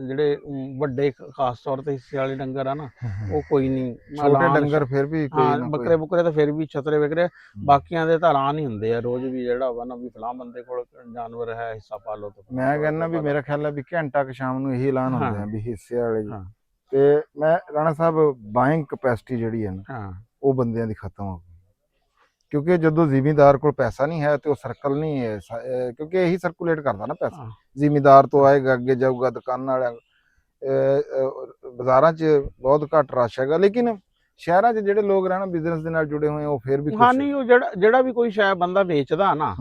ਜਿਹੜੇ ਵੱਡੇ ਖਾਸ ਤੌਰ ਤੇ ਹਿੱਸੇ ਵਾਲੇ ਡੰਗਰ ਆ ਨਾ, ਉਹ ਕੋਈ ਨਹੀਂ। ਛੋਟੇ ਡੰਗਰ ਫਿਰ ਵੀ ਬੱਕਰੇ ਬੁੱਕਰੇ ਤਾਂ ਫਿਰ ਵੀ ਛਤਰੇ ਵਿਕਰੇ, ਬਾਕੀਆਂ ਦੇ ਤਾਂ ਐਲਾਨ ਹੀ ਹੁੰਦੇ ਆ ਰੋਜ਼ ਵੀ, ਜਿਹੜਾ ਵਾ ਨਾ ਵੀ ਫਲਾਂ ਬੰਦੇ ਕੋਲ ਜਾਨਵਰ ਹੈ, ਹਿੱਸਾ ਪਾ ਲਓ। ਮੈਂ ਕਹਿੰਦਾ ਵੀ ਮੇਰਾ ਖਿਆਲ ਹੈ ਵੀ ਘੰਟਾ ਕੁ ਸ਼ਾਮ ਨੂੰ ਇਹੀ ਐਲਾਨ ਹੁੰਦੇ ਆ ਵੀ ਹਿੱਸੇ ਵਾਲੇ ਜੀ। ਤੇ ਮੈਂ ਰਾਣਾ ਸਾਹਿਬ, ਬਾਇੰਗ ਕਪੈਸਿਟੀ ਜਿਹੜੀ ਹੈ ਨਾ, ਉਹ ਬੰਦਿਆਂ ਦੀ ਖਤਮ ਹੋ ਗਈ। ਕਿਉਂਕਿ ਜਦੋਂ ਜ਼ਿਮੀਂਦਾਰ ਕੋਲ ਪੈਸਾ ਨਹੀਂ ਹੈ ਤੇ ਉਹ ਸਰਕਲ ਨਹੀਂ ਹੈ, ਕਿਉਂਕਿ ਇਹੀ ਸਰਕੂਲੇਟ ਕਰਦਾ ਨਾ ਪੈਸਾ। ਜ਼ਿਮੀਂਦਾਰ ਤੋਂ ਆਏਗਾ, ਅੱਗੇ ਜਾਊਗਾ ਦੁਕਾਨਾਂ ਵਾਲਿਆਂ, ਬਾਜ਼ਾਰਾਂ 'ਚ ਬਹੁਤ ਘੱਟ ਰਸ਼ ਹੈਗਾ। ਲੇਕਿਨ ਸ਼ਹਿਰਾਂ 'ਚ ਜਿਹੜੇ ਲੋਕ ਰਹਿਣਾ ਬਿਜ਼ਨਸ ਦੇ ਨਾਲ ਜੁੜੇ ਹੋਏ, ਉਹ ਫਿਰ ਵੀ ਨਹੀਂ, ਉਹ ਜਿਹੜਾ ਵੀ ਕੋਈ ਸ਼ੈ ਬੰਦਾ ਵੇਚਦਾ ਨਾ,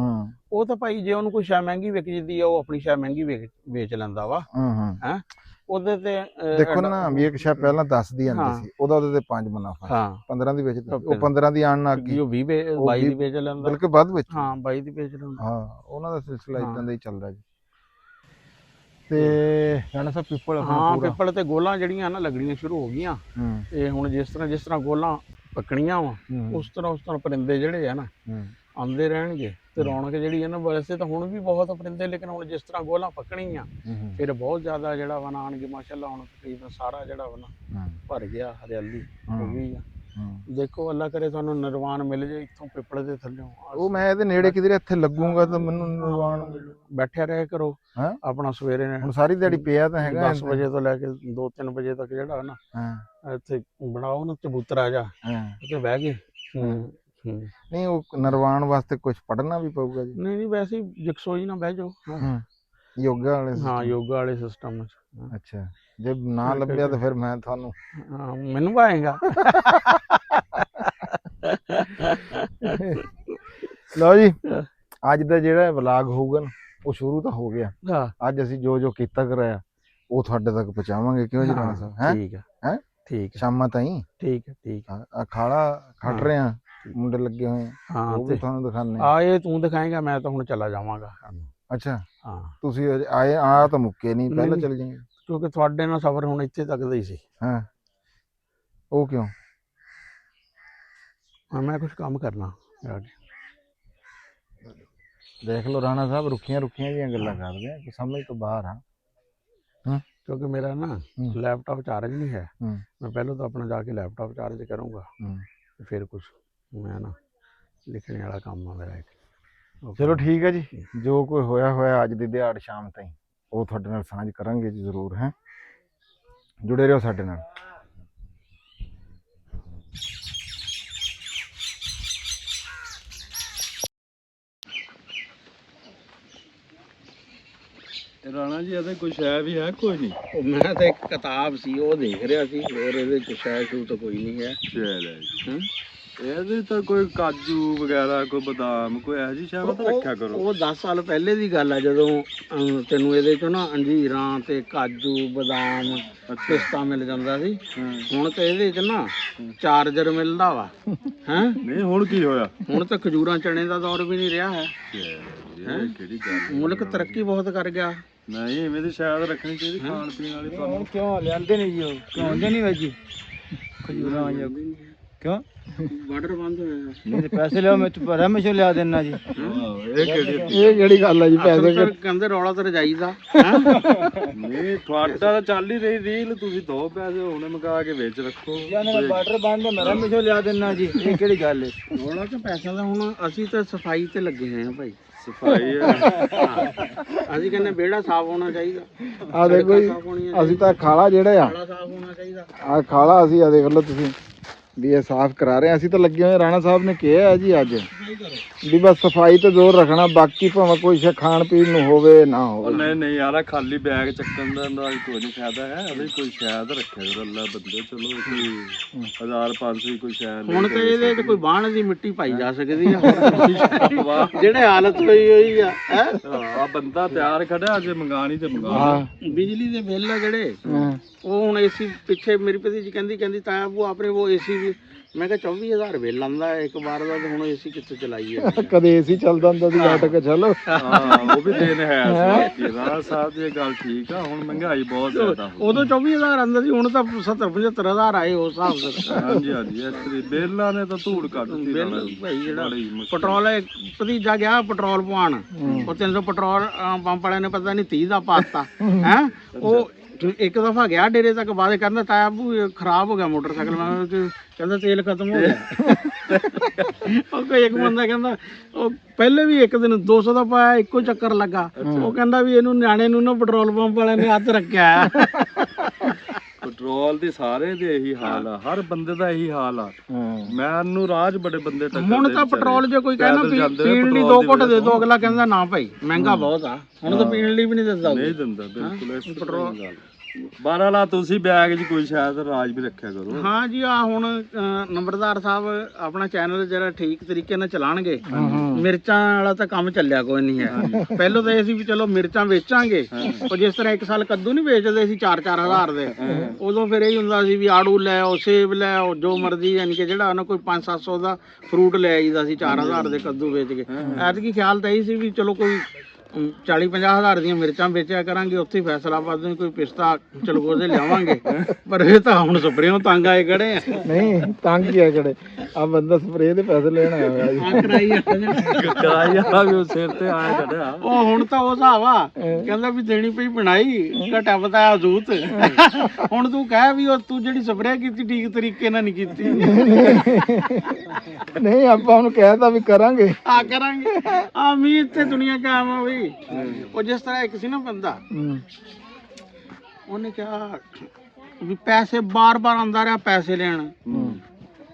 ਉਹ ਤਾਂ ਭਾਈ ਜੇ ਉਹਨੂੰ ਕੋਈ ਸ਼ੈ ਮਹਿੰਗੀ ਵਿਕ ਜਾਂਦੀ ਆ, ਉਹ ਆਪਣੀ ਸ਼ੈ ਮਹਿੰਗੀ ਵੇਚ ਲੈਂਦਾ ਵਾ। ਉਹਦੇ ਤੇ ਦੇਖੋ ਨਾ, ਵੀ ਇੱਕ ਸ਼ੈ ਪਹਿਲਾਂ 10 ਦੀ ਆਉਂਦੀ ਸੀ, ਉਹਦੇ ਤੇ 5 ਮੁਨਾਫਾ, 15 ਦੀ ਵੇਚ, ਉਹ 15 ਦੀ ਆਣ ਨਾਲ ਉਹ 22 ਦੀ ਵੇਚ ਲੈਂਦਾ, ਬਲਕਿ ਵੱਧ ਵਿੱਚ। 22 ਦੀ ਵੇਚ ਲੈਂਦਾ। ਉਹਨਾਂ ਦਾ ਸਿਲਸਿਲਾ ਇਦਾਂ ਦਾ ਹੀ ਚੱਲਦਾ ਜੀ। ਤੇ ਰਾਣਾ ਸਾਹਿਬ, ਪਿੱਪਲ ਤੇ ਗੋਲਾਂ ਜਿਹੜੀਆਂ ਨਾ ਲੱਗਣੀਆਂ ਸ਼ੁਰੂ ਹੋ ਗਈਆਂ। ਤੇ ਹੁਣ ਜਿਸ ਤਰ੍ਹਾਂ ਗੋਲਾਂ ਪੱਕਣੀਆਂ ਵਾ, ਉਸ ਤਰ੍ਹਾਂ ਪਰਿੰਦੇ ਜਿਹੜੇ ਆ ਨਾ ਆਉਂਦੇ ਰਹਿਣਗੇ। ਤੇ ਰੌਣਕ ਜਿਹੜੀ ਹੈ ਨਾ, ਵੈਸੇ ਤਾਂ ਹੁਣ ਵੀ ਬਹੁਤ ਪਰਿੰਦੇ, ਲੇਕਿਨ ਹੁਣ ਜਿਸ ਤਰ੍ਹਾਂ ਗੋਲਾਂ ਪੱਕਣੀਆਂ, ਫਿਰ ਬਹੁਤ ਜ਼ਿਆਦਾ ਜਿਹੜਾ ਵਾ ਨਾ ਆਉਣਗੇ। ਮਾਸ਼ਾਅੱਲਾ, ਹੁਣ ਤਕਰੀਬਨ ਸਾਰਾ ਜਿਹੜਾ ਵਾ ਨਾ ਭਰ ਗਿਆ, ਹਰਿਆਲੀ ਹੋ ਗਈ ਆ। ਦੇਖੋ, ਅੱਲਾ ਕਰੇ ਤੁਹਾਨੂੰ ਨਿਰਵਾਣ ਮਿਲ ਜੇ ਇੱਥੋਂ ਪਿੱਪਲ ਦੇ ਥੱਲਿਓਂ। ਉਹ ਮੈਂ ਇਹਦੇ ਨੇੜੇ ਕਿਧਰੇ ਇੱਥੇ ਲੱਗੂਗਾ ਤਾਂ ਮੈਨੂੰ ਨਿਰਵਾਣ ਬੈਠਿਆ ਰਹੇ ਕਰੋ ਆਪਣਾ। ਸਵੇਰੇ ਹੁਣ ਸਾਰੀ ਦਿਹਾੜੀ ਪਿਆ ਤਾਂ ਹੈਗਾ, 10 ਵਜੇ ਤੋਂ ਲੈ ਕੇ 2-3 ਵਜੇ ਤੱਕ ਜਿਹੜਾ ਨਾ ਇੱਥੇ ਬਣਾਓ ਨਾ ਚਬੂਤਰਾ ਜਾ, ਉੱਥੇ ਬਹਿ ਗਏ। ਨਹੀਂ, ਉਹ ਨਿਰਵਾਣ ਵਾਸਤੇ ਕੁਝ ਪੜ੍ਹਨਾ ਵੀ ਪਊਗਾ ਜੀ? ਨਹੀਂ, ਵੈਸੇ ਜਕਸੋਈ ਨਾ ਬਹਿ ਜਾਓ, ਯੋਗਾ ਵਾਲੇ, ਯੋਗਾ ਵਾਲੇ ਸਿਸਟਮ ਚ। ਅੱਛਾ, ਜੇ ਨਾ ਲੱਭਿਆ ਤਾਂ ਫਿਰ ਮੈਂ ਤੁਹਾਨੂੰ ਮੈਨੂੰ ਪਾਏਗਾ। ਲਓ ਜੀ, ਅੱਜ ਦਾ ਜਿਹੜਾ ਵਲੌਗ ਹੋਊਗਾ ਨਾ, ਉਹ ਸ਼ੁਰੂ ਤਾਂ ਹੋ ਗਿਆ। ਅੱਜ ਅਸੀਂ ਜੋ ਕੀਤਾ ਕਰਾਇਆ, ਉਹ ਤੁਹਾਡੇ ਤੱਕ ਪਹੁੰਚਾਵਾਂਗੇ। ਕਿਉਂ ਜੀ ਰਾਣਾ ਸਾਹਿਬ? ਠੀਕ ਹੈ, ਠੀਕ ਸ਼ਾਮਾਂ ਤਾਈਂ। ਠੀਕ ਹੈ। ਖਾਲਾ ਖੱਟ ਰਹੇ ਆ, ਮੁੰਡੇ ਲੱਗੇ ਹੋਏ ਆ, ਉਹ ਵੀ ਤੁਹਾਨੂੰ ਦਿਖਾਣੇ ਆ। ਇਹ ਤੂੰ ਦਿਖਾਏਗਾ, ਮੈਂ ਤਾਂ ਹੁਣ ਚਲਾ ਜਾਵਾਂਗਾ। ਅੱਛਾ, ਤੁਸੀਂ ਆਇਆ ਤਾਂ ਮੁੱਕੇ ਨਹੀਂ, ਪਹਿਲਾਂ ਚਲੇ ਜਾਈਏ। ਕਿਉਂਕਿ ਤੁਹਾਡੇ ਨਾਲ ਸਫ਼ਰ ਹੁਣ ਇੱਥੇ ਤੱਕ ਦਾ ਹੀ ਸੀ। ਉਹ ਕਿਉਂ? ਮੈਂ ਕੁਝ ਕੰਮ ਕਰਨਾ। ਦੇਖ ਲਓ ਰਾਣਾ ਸਾਹਿਬ, ਰੁੱਖੀਆਂ ਜਿਹੀਆਂ ਗੱਲਾਂ ਕਰਦੇ ਆ, ਸਮਝ ਤੋਂ ਬਾਹਰ ਆ। ਕਿਉਂਕਿ ਮੇਰਾ ਨਾ ਲੈਪਟਾਪ ਚਾਰਜ ਨਹੀਂ ਹੈ। ਮੈਂ ਪਹਿਲਾਂ ਤਾਂ ਆਪਣਾ ਜਾ ਕੇ ਲੈਪਟਾਪ ਚਾਰਜ ਕਰੂੰਗਾ, ਫਿਰ ਕੁਝ ਮੈਂ ਨਾ ਲਿਖਣ ਵਾਲਾ ਕੰਮ ਆ ਮੇਰਾ। ਚਲੋ ਠੀਕ ਹੈ ਜੀ, ਜੋ ਕੋਈ ਹੋਇਆ ਅੱਜ ਦੀ ਦਿਹਾੜ ਸ਼ਾਮ ਤਾਈਂ ਉਹ ਤੁਹਾਡੇ ਨਾਲ ਸਾਂਝ ਕਰਾਂਗੇ ਜੀ ਜ਼ਰੂਰ। ਜੁੜੇ ਰਹੋ ਸਾਡੇ ਨਾਲ। ਰਾਣਾ ਜੀ, ਇਹਦੇ ਕੁਛ ਹੈ ਵੀ ਹੈ? ਕੋਈ ਨਹੀਂ। ਮੈਂ ਤਾਂ ਇੱਕ ਕਿਤਾਬ ਸੀ ਉਹ ਦੇਖ ਰਿਹਾ ਸੀ, ਹੋਰ ਇਹਦੇ ਕੁਛ ਹੈ ਤਾਂ ਕੋਈ ਨਹੀਂ ਹੈ। ਇਹਦੇ ਤਾਂ ਕੋਈ ਕਾਜੂ ਵਗੈਰਾ, ਕੋਈ ਬਦਾਮ, ਕੋਈ ਇਹੋ ਜਿਹੀ ਸ਼ਾਇਦ ਤਾਂ ਰੱਖਿਆ ਕਰੋ। ਉਹ 10 ਸਾਲ ਪਹਿਲੇ ਦੀ ਗੱਲ ਆ, ਜਦੋਂ ਤੈਨੂੰ ਇਹਦੇ ਚੋਂ ਨਾ ਅੰਜੀਰਾਂ ਤੇ ਕਾਜੂ ਬਦਾਮ ਪਿਸਤਾ ਮਿਲ ਜਾਂਦਾ ਸੀ। ਹੁਣ ਤਾਂ ਇਹਦੇ ਚ ਨਾ ਚਾਰਜਰ ਮਿਲਦਾ ਵਾ। ਨਹੀਂ, ਹੁਣ ਕੀ ਹੋਇਆ? ਹੁਣ ਤਾਂ ਖਜੂਰਾਂ ਚਣੇ ਦਾ ਦੌਰ ਵੀ ਨਹੀਂ ਰਿਹਾ ਹੈ। ਕਿਹੜੀ ਗੱਲ? ਮੁਲਕ ਤਰੱਕੀ ਬਹੁਤ ਕਰ ਗਿਆ। ਨਹੀਂ, ਇਵੇਂ ਦੀ ਸ਼ਾਇਦ ਰੱਖਣੀ ਚਾਹੀਦੀ ਖਾਣ ਪੀਣ ਵਾਲੀ। ਹੁਣ ਕਿਉਂ ਲਿਆਂਦੇ ਨਹੀਂ ਜੀ? ਉਹ ਕਿਉਂ ਆਉਂਦੇ ਨਹੀਂ ਵੈਜੀ ਖਜੂਰਾਂ ਆਈਆਂ? क्यों ਬਾਰਡਰ ਬੰਦ ਹੋਇਆ नहीं तो पैसे लो मैं तो हमेशा लिया देना जी ਇਹ ਕਿਹੜੀ ਗੱਲ ਹੈ ਜੀ ਪੈਸੇ ਸਰ ਕਹਿੰਦੇ ਰੌਲਾ ਤੇ ਰਜਾਈ ਦਾ ਹੈਂ? ਨਹੀਂ ਤੁਹਾਡਾ ਤਾਂ ਚੱਲ ਹੀ ਰਹੀ ਰੀਲ, ਤੁਸੀਂ ਦੋ ਪੈਸੇ ਹੁਣੇ ਮੁਕਾ ਕੇ ਵਿੱਚ ਰੱਖੋ। बार्डर बांध मैं हमेशा लिया देना जी ये केड़ी गल है ਰੌਲਾ ਤੇ ਪੈਸਿਆਂ ਦਾ ਹੁਣ ਅਸੀਂ ਤਾਂ ਸਫਾਈ ਤੇ ਲੱਗੇ ਹੋਏ ਆ ਭਾਈ ਸਫਾਈ ਅਸੀਂ ਕਹਿੰਦੇ ਵਿਹੜਾ ਸਾਫ਼ ਹੋਣਾ ਚਾਹੀਦਾ ਆ ਦੇਖੋ ਜੀ ਸਾਫ਼ ਹੋਣੀਆਂ ਅਸੀਂ ਤਾਂ ਖਾਲਾ ਜਿਹੜਾ ਆ ਖਾਲਾ ਸਾਫ਼ ਹੋਣਾ ਚਾਹੀਦਾ ਆ ਖਾਲਾ ਅਸੀਂ ਆ ਦੇਖ ਲਓ ਤੁਸੀਂ ਵੀ ਇਹ ਸਾਫ਼ ਕਰਾ ਰਹੇ ਹਾਂ। ਅਸੀਂ ਤਾਂ ਲੱਗੇ ਹੋਏ ਰਾਣਾ ਸਾਹਿਬ ਨੇ ਕਿਹਾ ਹੈ ਜੀ ਅੱਜ ਵੀ ਬਸ ਸਫਾਈ ਤੇ ਜ਼ੋਰ ਰੱਖਣਾ, ਬਾਕੀ ਭਾਵੇਂ ਕੋਈ ਸ਼ੇ ਖਾਣ ਪੀਣ ਨੂੰ ਹੋਵੇ ਨਾ ਹੋਵੇ। ਨਹੀਂ ਨਹੀਂ ਯਾਰ ਖਾਲੀ ਬੈਗ ਚੱਕਣ ਦਾ ਨਾਲ ਕੋਈ ਨਹੀਂ ਫਾਇਦਾ ਹੈ, ਅਭੀ ਕੋਈ ਸ਼ਾਇਦ ਰੱਖਿਆ ਕਰੋ ਅੱਲਾ ਬੰਦੇ, ਚਲੋ ਕੋਈ 1500 ਕੋਈ ਸ਼ਾਇਦ ਹੁਣ ਤੇ ਇਹਦੇ ਤੇ ਕੋਈ ਬਾਣ ਦੀ ਮਿੱਟੀ ਪਾਈ ਜਾ ਸਕਦੀ ਆ ਜਿਹੜੇ ਹਾਲਤ ਹੋਈ ਹੋਈ ਆ ਹੈ ਆ ਬੰਦਾ ਤਿਆਰ ਖੜਾ ਅਜੇ ਮੰਗਾਣੀ ਤੇ ਮੰਗਾ। ਹਾਂ ਬਿਜਲੀ ਦੇ ਬਿੱਲ ਆ ਜਿਹੜੇ ਹਾਂ। ਉਹ ਹੁਣ ਏਸੀ ਪਿੱਛੇ ਮੇਰੀ ਭਤੀਜੀ ਕਹਿੰਦੀ ਤਾਂ ਉਹ ਆਪਣੇ ਉਹ ਏਸੀ ਵੀ ਮੈਂ ਕਿਹਾ 24000 ਬਿੱਲ ਆਉਂਦਾ ਇੱਕ ਵਾਰ ਦਾ, ਤੇ ਹੁਣ ਏਸੀ ਕਿੱਥੇ ਚਲਾਈਏ ਕਦੇ ਏਸੀ ਚੱਲਦਾ ਹੁੰਦਾ ਸੀ ਲਾਟ ਕੇ ਚਲੋ। ਹਾਂ ਉਹ ਵੀ ਦਿਨ ਹੈ ਰਾਣਾ ਸਾਹਿਬ ਦੀ ਗੱਲ ਠੀਕ ਆ, ਹੁਣ ਮਹਿੰਗਾਈ ਬਹੁਤ ਜ਼ਿਆਦਾ ਹੋ ਉਦੋਂ 24000 ਆਉਂਦਾ ਸੀ, ਹੁਣ ਤਾਂ 70-75000 ਆਏ ਉਸ ਹਿਸਾਬ ਗਈ। ਨਾਲ। ਹਾਂਜੀ ਹਾਂਜੀ ਇਸ ਤਰੀ ਬੇਲਾਂ ਨੇ ਤਾਂ ਧੂੜ ਕੱਢਤੀ ਬਿੱਲ ਭਾਈ ਜਿਹੜਾ ਬੜੀ ਮੁਸ਼ਕਿਲ। ਪੈਟਰੋਲ ਭਤੀਜਾ ਗਿਆ ਪੈਟਰੋਲ ਪਵਾਉਣ, ਉਹ 300 ਪੈਟਰੋਲ ਪੰਪ ਵਾਲਿਆਂ ਨੇ ਪਤਾ ਨਹੀਂ 30 ਦਾ ਪਾਤਾ ਹੈ। ਉਹ ਇੱਕ ਦਫਾ ਗਿਆ ਡੇਰੇ ਤੱਕ, ਬਾਅਦ ਕਹਿੰਦਾ ਤਾਇਆ ਬੂ ਖਰਾਬ ਹੋ ਗਿਆ ਮੋਟਰਸਾਈਕਲ। ਮੈਂ ਕਿਹਾ ਕਹਿੰਦਾ ਤੇਲ ਖਤਮ ਹੋ ਗਿਆ। ਉਹ ਕੋਈ ਇੱਕ ਬੰਦਾ ਕਹਿੰਦਾ ਉਹ ਪਹਿਲੇ ਵੀ ਇੱਕ ਦਿਨ 200 ਦਾ ਪਾਇਆ, ਇੱਕੋ ਚੱਕਰ ਲੱਗਾ। ਉਹ ਕਹਿੰਦਾ ਵੀ ਇਹਨੂੰ ਨਿਆਣੇ ਨੂੰ ਨਾ ਪੈਟਰੋਲ ਪੰਪ ਵਾਲਿਆਂ ਨੇ ਹੱਥ ਰੱਖਿਆ। ਪੈਟਰੋਲ ਦੀ ਸਾਰੇ ਦੇ ਇਹੀ ਹਾਲ ਆ, ਹਰ ਬੰਦੇ ਦਾ ਇਹੀ ਹਾਲ ਆ। ਮੈਨੂੰ ਰਾਜ ਬੜੇ ਬੰਦੇ ਟੱਕਰਦੇ। ਹੁਣ ਤਾਂ ਪੈਟਰੋਲ ਜੇ ਕੋਈ ਕਹਿੰਦਾ ਪੀਣ ਲਈ 2 ਘੁੱਟ ਦੇ ਦੋ, ਅਗਲਾ ਕਹਿੰਦਾ ਨਾ ਭਾਈ ਮਹਿੰਗਾ ਬਹੁਤ ਆ, ਹੁਣ ਤਾਂ ਪੀਣ ਲਈ ਵੀ ਨਹੀਂ ਦਿੰਦਾ। ਨਹੀਂ ਦਿੰਦਾ ਬਿਲਕੁਲ ਇਸ ਪੈਟਰੋਲ ਗੱਲ। 12 ਲਾ ਤੁਸੀਂ ਬੈਗ 'ਚ ਕੋਈ ਸ਼ਾਇਦ ਰਾਜ ਵੀ ਰੱਖਿਆ ਕਰੋ। ਹਾਂ ਜੀ, ਆ ਹੁਣ ਨੰਬਰਦਾਰ ਸਾਹਿਬ ਆਪਣਾ ਚੈਨਲ ਜਿਹੜਾ ਠੀਕ ਤਰੀਕੇ ਨਾਲ ਚਲਾਣਗੇ। ਮਿਰਚਾਂ ਵਾਲਾ ਤਾਂ ਕੰਮ ਚੱਲਿਆ ਕੋਈ ਨਹੀਂ ਹੈ। ਪਹਿਲਾਂ ਤਾਂ ਇਹ ਸੀ ਵੀ ਚਲੋ ਮਿਰਚਾਂ ਵੇਚਾਂਗੇ, ਉਹ ਜਿਸ ਤਰ੍ਹਾਂ ਇੱਕ ਸਾਲ ਕੱਦੂ ਨਹੀਂ ਵੇਚਦੇ ਸੀ 4-4 ਹਜ਼ਾਰ ਦੇ, ਉਦੋਂ ਫਿਰ ਇਹ ਹੁੰਦਾ ਸੀ ਵੀ ਆੜੂ ਲੈ ਆਓ, ਸੇਬ ਲੈ ਆਓ, ਜੋ ਮਰਜ਼ੀ, ਯਾਨੀ ਕਿ ਜਿਹੜਾ ਉਹਨਾਂ ਕੋਈ 500-700 ਦਾ ਫਰੂਟ ਲੈ ਆਈਦਾ ਸੀ 4000 ਦੇ ਕੱਦੂ ਵੇਚ ਕੇ। ਐਤਕੀ ਖਿਆਲ ਤਾਂ ਇਹ ਸੀ ਵੀ ਚਲੋ ਕੋਈ 40-50 ਹਜ਼ਾਰ ਦੀਆਂ ਮਿਰਚਾਂ ਵੇਚਿਆ ਕਰਾਂਗੇ, ਉੱਥੇ ਫੈਸਲਾਬਾਦ ਨੂੰ ਕੋਈ ਪਿਸਤਾ ਚਲਗੋਜ਼ੇ ਲਿਆਵਾਂਗੇ। ਪਰ ਇਹ ਤਾਂ ਹੁਣ ਸਪਰੇਓਂ ਤੰਗ ਆਏ ਖੜੇ ਆ। ਨਹੀਂ ਤੰਗ ਕੀ ਆ ਕਿਹੜੇ ਆ ਬੰਦਾ ਸਪਰੇਅ ਦੇ ਪੈਸੇ ਲੈਣ ਆਇਆ ਹੋਇਆ ਜੀ। ਕਰਾਈ ਕਿਰਾਇਆ ਵੀ ਉਹ ਸਿਰ ਤੇ ਆਇਆ ਖੜਿਆ। ਉਹ ਹੁਣ ਤਾਂ ਉਹ ਹਿਸਾਬ ਆ, ਕਹਿੰਦਾ ਵੀ ਦੇਣੀ ਪਈ ਬਣਾਈ ਘਟਾ ਬਤਾਇਆ ਜ਼ੂਤ। ਹੁਣ ਤੂੰ ਕਹਿ ਵੀ ਉਹ ਤੂੰ ਜਿਹੜੀ ਸਪਰੇਅ ਕੀਤੀ ਠੀਕ ਤਰੀਕੇ ਨਾਲ ਨਹੀਂ ਕੀਤੀ। ਨਹੀਂ ਆਪਾਂ ਉਹਨੂੰ ਕਹਿਤਾ ਵੀ ਕਰਾਂਗੇ ਆ ਕਰਾਂਗੇ ਆ ਮੀਂਹ ਇੱਥੇ ਦੁਨੀਆ ਕਾਮ ਆ ਵੀ। ਉਹ ਜਿਸ ਤਰ੍ਹਾਂ ਇੱਕ ਸੀ ਨਾ ਬੰਦਾ, ਉਹਨੇ ਕਿਹਾ ਵੀ ਪੈਸੇ ਬਾਰ-ਬਾਰ ਆਉਂਦਾ ਰਿਹਾ ਪੈਸੇ ਲੈਣ।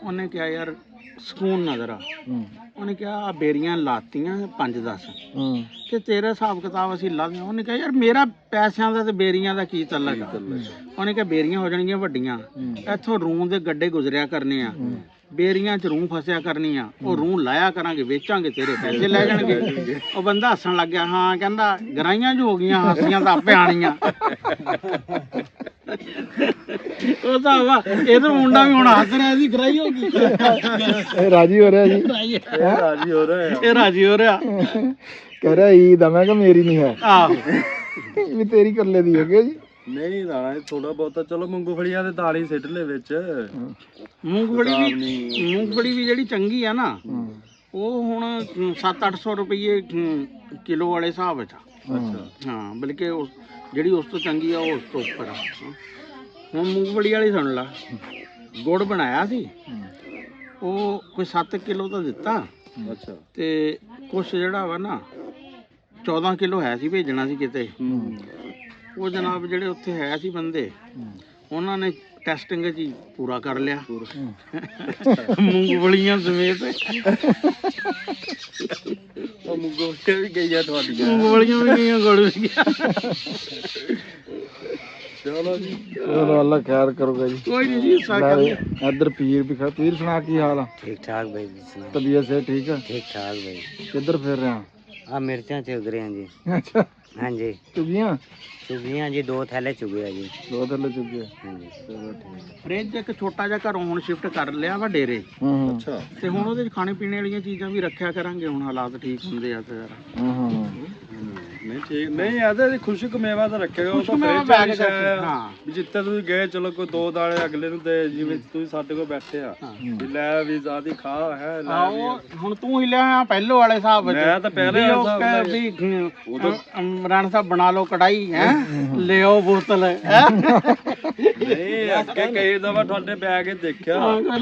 ਉਹਨੇ ਕਿਹਾ ਯਾਰ ਸਕੂਨ ਨਜ਼ਰ ਆ। ਉਹਨੇ ਕਿਹਾ ਆ ਬੇਰੀਆਂ ਲਾਤੀਆਂ 5-10 ਤੇ ਤੇਰਾ ਹਿਸਾਬ ਕਿਤਾਬ ਅਸੀਂ ਲਾ ਦਿਆਂ। ਉਹਨੇ ਕਿਹਾ ਯਾਰ ਮੇਰਾ ਪੈਸਿਆਂ ਦਾ ਤੇ ਬੇਰੀਆਂ ਦਾ ਕੀ ਤਲਕ ਆ। ਉਹਨੇ ਕਿਹਾ ਬੇਰੀਆਂ ਹੋ ਜਾਣਗੀਆਂ ਵੱਡੀਆਂ, ਇੱਥੋਂ ਰੂੰ ਦੇ ਗੱਡੇ ਗੁਜ਼ਰਿਆ ਕਰਨੇ ਆ, ਬੇਰੀਆਂ 'ਚ ਰੂੰ ਫਸਿਆ ਕਰਨੀ ਆ, ਉਹ ਰੂੰ ਲਾਇਆ ਕਰਾਂਗੇ, ਵੇਚਾਂਗੇ, ਤੇਰੇ ਪੈਸੇ ਲੈ ਜਾਣਗੇ। ਉਹ ਬੰਦਾ ਹੱਸਣ ਲੱਗ ਗਿਆ। ਹਾਂ ਕਹਿੰਦਾ ਗਰਾਈਆਂ ਜੋ ਹੋ ਗਈਆਂ, ਹਾਸੀਆਂ ਤਾਂ ਆਪੇ ਆਣੀਆਂ। ਉਹ ਤਾਂ ਵਾ ਇਹਦਾ ਮੁੰਡਾ ਵੀ ਹੁਣ ਹੱਸ ਰਿਹਾ ਸੀ, ਗਰਾਈ ਹੋ ਗਈ। ਇਹ ਰਾਜੀ ਹੋ ਰਿਹਾ ਜੀ, ਰਾਜੀ ਹੋ ਰਿਹਾ ਹੈ। ਇਹ ਰਾਜੀ ਹੋ ਰਿਹਾ, ਕਹਿ ਰਿਹਾ ਈਦ ਆ। ਮੈਂ ਕਿਹਾ ਮੇਰੀ ਨਹੀਂ ਹੈ ਆਹੋ ਵੀ ਤੇਰੀ ਇਕੱਲੇ ਦੀ ਹੈਗੀ ਜੀ। ਨਹੀਂ ਰਾਣਾ ਥੋੜਾ ਬਹੁਤਾ ਚਲੋ ਮੂੰਗਫਲੀਆਂ ਦੇ ਦਾਣੇ ਸਿੱਟ ਲੈ ਵਿੱਚ। ਮੂੰਗਫਲੀ ਵੀ ਜਿਹੜੀ ਚੰਗੀ ਆ ਨਾ, ਉਹ ਹੁਣ 700-800 ਰੁਪਏ ਕਿਲੋ ਵਾਲੇ ਹਿਸਾਬ ਵਿੱਚ ਆ। ਹਾਂ ਬਲਕਿ ਉਸ ਜਿਹੜੀ ਉਸ ਤੋਂ ਚੰਗੀ ਆ ਉਹ ਉਸ ਤੋਂ ਉੱਪਰ ਆ। ਹੁਣ ਮੂੰਗਫਲੀ ਵਾਲੀ ਸੁਣ ਲਾ, ਗੁੜ ਬਣਾਇਆ ਸੀ, ਉਹ ਕੋਈ 7 ਕਿਲੋ ਤਾਂ ਦਿੱਤਾ। ਅੱਛਾ। ਤੇ ਕੁਛ ਜਿਹੜਾ ਵਾ ਨਾ 14 ਕਿਲੋ ਹੈ ਸੀ, ਭੇਜਣਾ ਸੀ ਕਿਤੇ। ਉਹ ਜਨਾਬ ਜਿਹੜੇ ਉੱਥੇ ਹੈ ਸੀ ਬੰਦੇ, ਉਹਨਾਂ ਨੇ ਟੈਸਟਿੰਗ 'ਚ ਹੀ ਪੂਰਾ ਕਰ ਲਿਆ ਮੂੰਗਫਲੀਆਂ ਸਮੇਤ। ਉਹ ਮੂੰਗਫਲੀਆਂ ਵੀ ਗਈਆਂ ਤੁਹਾਡੀਆਂ। ਮੂੰਗਫਲੀਆਂ ਵੀ ਗਈਆਂ, ਗੁੜ ਵੀ ਗਿਆ। ਚਲੋ ਜੀ, ਚਲੋ ਅੱਲਾ ਖੈਰ ਕਰੂਗਾ ਜੀ। ਕੋਈ ਨਹੀਂ ਜੀ, ਇੱਧਰ ਪੀਰ ਵੀ ਖੜਾ। ਪੀਰ ਸੁਣਾ ਕੀ ਹਾਲ ਆ? ठीक ठाक भाई ਤਬੀਅਤ ਸੇ ਠੀਕ ਆ? ठीक ठाक भाई। ਕਿੱਧਰ ਫਿਰ ਰਿਹਾ? आ मिर्चा चुग रहे हैं जी। ਅੱਛਾ हाँ जी ਚੁਗੀਆਂ चुगियाँ जी 2 थैले चुगे हैं जी। 2 ਥੱਲੇ ਚੁਗੇ। हाँ जी। ਚਲੋ ਠੀਕ। ਫ੍ਰਿਜ ਇੱਕ ਛੋਟਾ ਜਿਹਾ ਘਰੋਂ ਹੁਣ ਸ਼ਿਫਟ ਕਰ ਲਿਆ ਵਾ ਡੇਰੇ, ਅੱਛਾ। ਤੇ ਹੁਣ ਉਹਦੇ 'ਚ ਖਾਣੇ ਪੀਣੇ ਵਾਲੀਆਂ ਚੀਜ਼ਾਂ ਵੀ ਰੱਖਿਆ ਕਰਾਂਗੇ। ਹੁਣ ਹਾਲਾਤ ਠੀਕ ਹੁੰਦੇ ਆ ਤੇ ਜ਼ਰਾ। ਨਹੀਂ ਠੀਕ ਨਹੀਂ ਇਹਦੇ ਖੁਸ਼ਕ ਮੇਵਾ ਤਾਂ ਰੱਖਿਆ ਉਹ ਤਾਂ ਮੇਵਾ ਫ੍ਰਿਜ ਬੈਗ ਚ ਹਾਂ ਵੀ ਜਿੱਥੇ ਤੁਸੀਂ ਗਏ ਚਲੋ ਕੋਈ 2 ਦਾਣੇ ਅਗਲੇ ਨੂੰ ਦੇ ਜਿਵੇਂ ਤੁਸੀਂ ਸਾਡੇ ਕੋਲ ਬੈਠੇ ਆ ਵੀ ਲੈ ਵੀ ਜ਼ਿਆਦੀ ਖਾ ਹੈ ਲੈ ਵੀ ਉਹ ਹੁਣ ਤੂੰ ਹੀ ਲਿਆ ਪਹਿਲੋ ਵਾਲੇ ਹਿਸਾਬ ਵਿੱਚ ਮੈਂ ਤਾਂ ਪਹਿਲੇ ਵੀ ਉਹ ਹਿਸਾਬ ਕਹਿ ਨਾਲ ਵੀ ਰਾਣਾ ਸਾਹਿਬ ਬਣਾ ਲਓ ਕੜਾਈ ਹੈ ਲਿਓ ਬੋਤਲ ਹੈ ਨਹੀਂ ਅੱਗੇ ਕਈ ਦਫਾ ਤੁਹਾਡੇ ਬੈਗ ਹੀ ਦੇਖਿਆ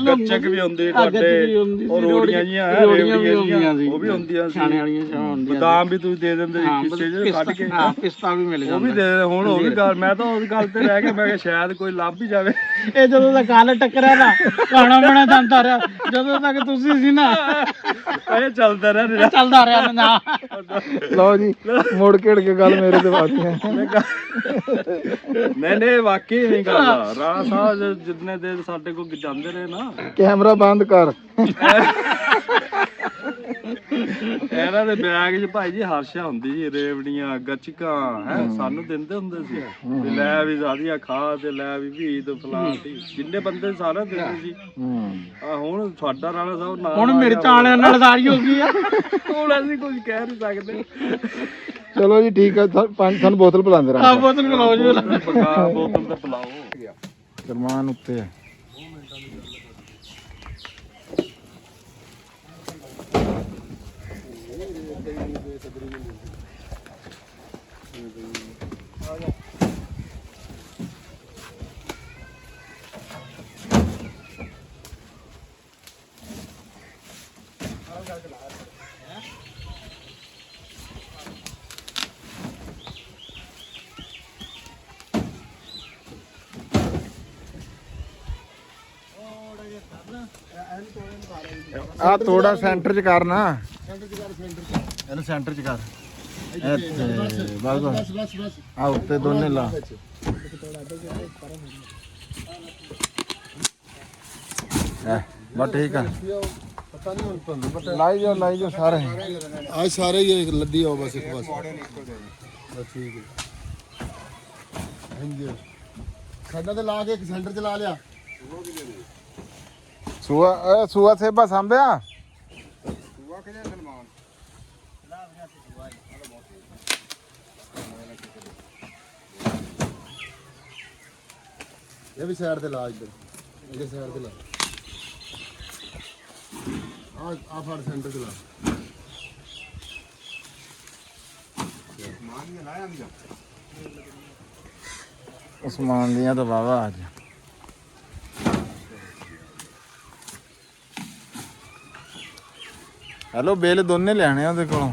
ਗੱਚਕ ਵੀ ਹੁੰਦੀ ਤੁਹਾਡੇ ਉਹ ਰੋੜੀਆਂ ਜੀਆਂ ਹੈ ਰੇਵੜੀਆਂ ਜੀਆਂ ਉਹ ਵੀ ਹੁੰਦੀਆਂ ਸੀ ਖਾਣੇ ਵਾਲੀਆਂ ਹੁੰਦੀਆਂ ਬਦਾਮ ਵੀ ਤੁਸੀਂ ਦੇ ਦਿੰਦੇ ਸੀ ਕਿਸੇ ਚ ਕੱਢ ਕੇ ਹਾਂ ਪਿਸਤਾ ਵੀ ਮਿਲ ਉਹ ਜਾਂਦਾ ਵੀ ਦੇ ਹੁਣ ਉਹ ਵੀ ਗੱਲ ਮੈਂ ਤਾਂ ਉਸ ਗੱਲ ਤੇ ਰਹਿ ਕੇ ਮੈਂ ਕਿਹਾ ਸ਼ਾਇਦ ਕੋਈ ਲੱਭ ਹੀ ਜਾਵੇ ਇਹ ਜਦੋਂ ਦਾ ਗੱਲ ਟੱਕਰਿਆ ਨਾ ਖਾਣਾ ਬਣਾ ਜਾਂਦਾ ਰਿਹਾ ਜਦੋਂ ਤੱਕ ਤੁਸੀਂ ਸੀ ਨਾ ਇਹ ਚੱਲਦਾ ਰਿਹਾ ਚੱਲਦਾ ਰਿਹਾ ਨਾ ਲਓ ਜੀ ਮੁੜ ਕੇ ਗੱਲ ਮੇਰੇ ਤੇ ਬਾਤੀ ਹੈ ਨਹੀਂ ਵਾਕਈ ਨਹੀਂ ਗੱਲ ਰਾਣਾ ਸਾਹਿਬ ਜਿੰਨੇ ਦਿਨ ਸਾਡੇ ਕੋਲ ਜਾਂਦੇ ਰਹੇ ਨਾ ਕੈਮਰਾ ਬੰਦ ਕਰ ਇਹਨਾਂ ਦੇ ਬੈਗ 'ਚ ਭਾਈ ਜੀ ਹਰਸ਼ਾ ਹੁੰਦੀ ਸੀ ਰੇਵੜੀਆਂ ਗੱਚਕਾਂ ਹੈ ਸਾਨੂੰ ਦਿੰਦੇ ਹੁੰਦੇ ਸੀ ਵੀ ਲੈ ਵੀ ਸਾਰੀਆਂ ਖਾ ਤੇ ਲੈ ਵੀ ਤੇ ਫਲਾਟੀ ਜਿੰਨੇ ਬੰਦੇ ਸਾਰੇ ਦਿੰਦੇ ਸੀ ਆ ਹੁਣ ਸਾਡਾ ਰਾਣਾ ਸਾਹਿਬ ਨਾਲ ਹੁਣ ਮਿਰਚਾਂ ਵਾਲਿਆਂ ਨਾਲ ਸਾਰੀ ਹੋ ਗਈ ਆ ਹੁਣ ਅਸੀਂ ਕੁਝ ਕਹਿ ਨਹੀਂ ਸਕਦੇ ਚਲੋ ਜੀ ਠੀਕ ਹੈ ਸਾਨੂੰ ਬੋਤਲ ਪਿਲਾਉਂਦੇ ਆ ਬੋਤਲ ਖਲਾਓ ਜੀ ਪਕਾ ਬੋਤਲ ਤੇ ਪਿਲਾਓ ਕਰਮਾਨ ਉੱਤੇ ਆ ਤੋੜਾ ਸੈਂਟਰ ਚ ਕਰਨਾ ਇਹਨੂੰ ਸੈਂਟਰ ਚ ਕਰ ਇੱਥੇ ਬਸ ਆ ਉੱਤੇ ਦੋਨੇ ਲਾ ਬਸ ਠੀਕ ਆ ਲਾਈ ਜਾਓ ਸਾਰੇ आज सारे ये लद्दी हो बस एक बस ठीक है ਹਾਂਜੀ ਸਾਡਾ ਤੇ ਲਾ ਕੇ ਇੱਕ ਸੈਂਟਰ ਚਲਾ ਲਿਆ ਸੂਆ ਸੇਬਾ ਸਾਂਭਿਆ ਸੂਆ ਕਿਹਨੇ ਸਲਮਾਨ ਇਹ ਵੀ ਸਾਈਡ ਤੇ ਲਾ ਇੱਧਰ ਇਹਦੇ ਸਾਈਡ ਤੇ ਲਾ ਆ ਫੜ ਸੈਂਟਰ ਤੇ ਲਾ ਮਾਨ ਨੇ ਲਾਇਆ ਨਹੀਂ ਉਸਮਾਨ ਦੀਆਂ ਤਾਂ ਵਾਵਾ ਅੱਜ ਹੈਲੋ ਬਿੱਲ ਦੋਨੇ ਲੈਣੇ ਆ ਉਹਦੇ ਕੋਲੋਂ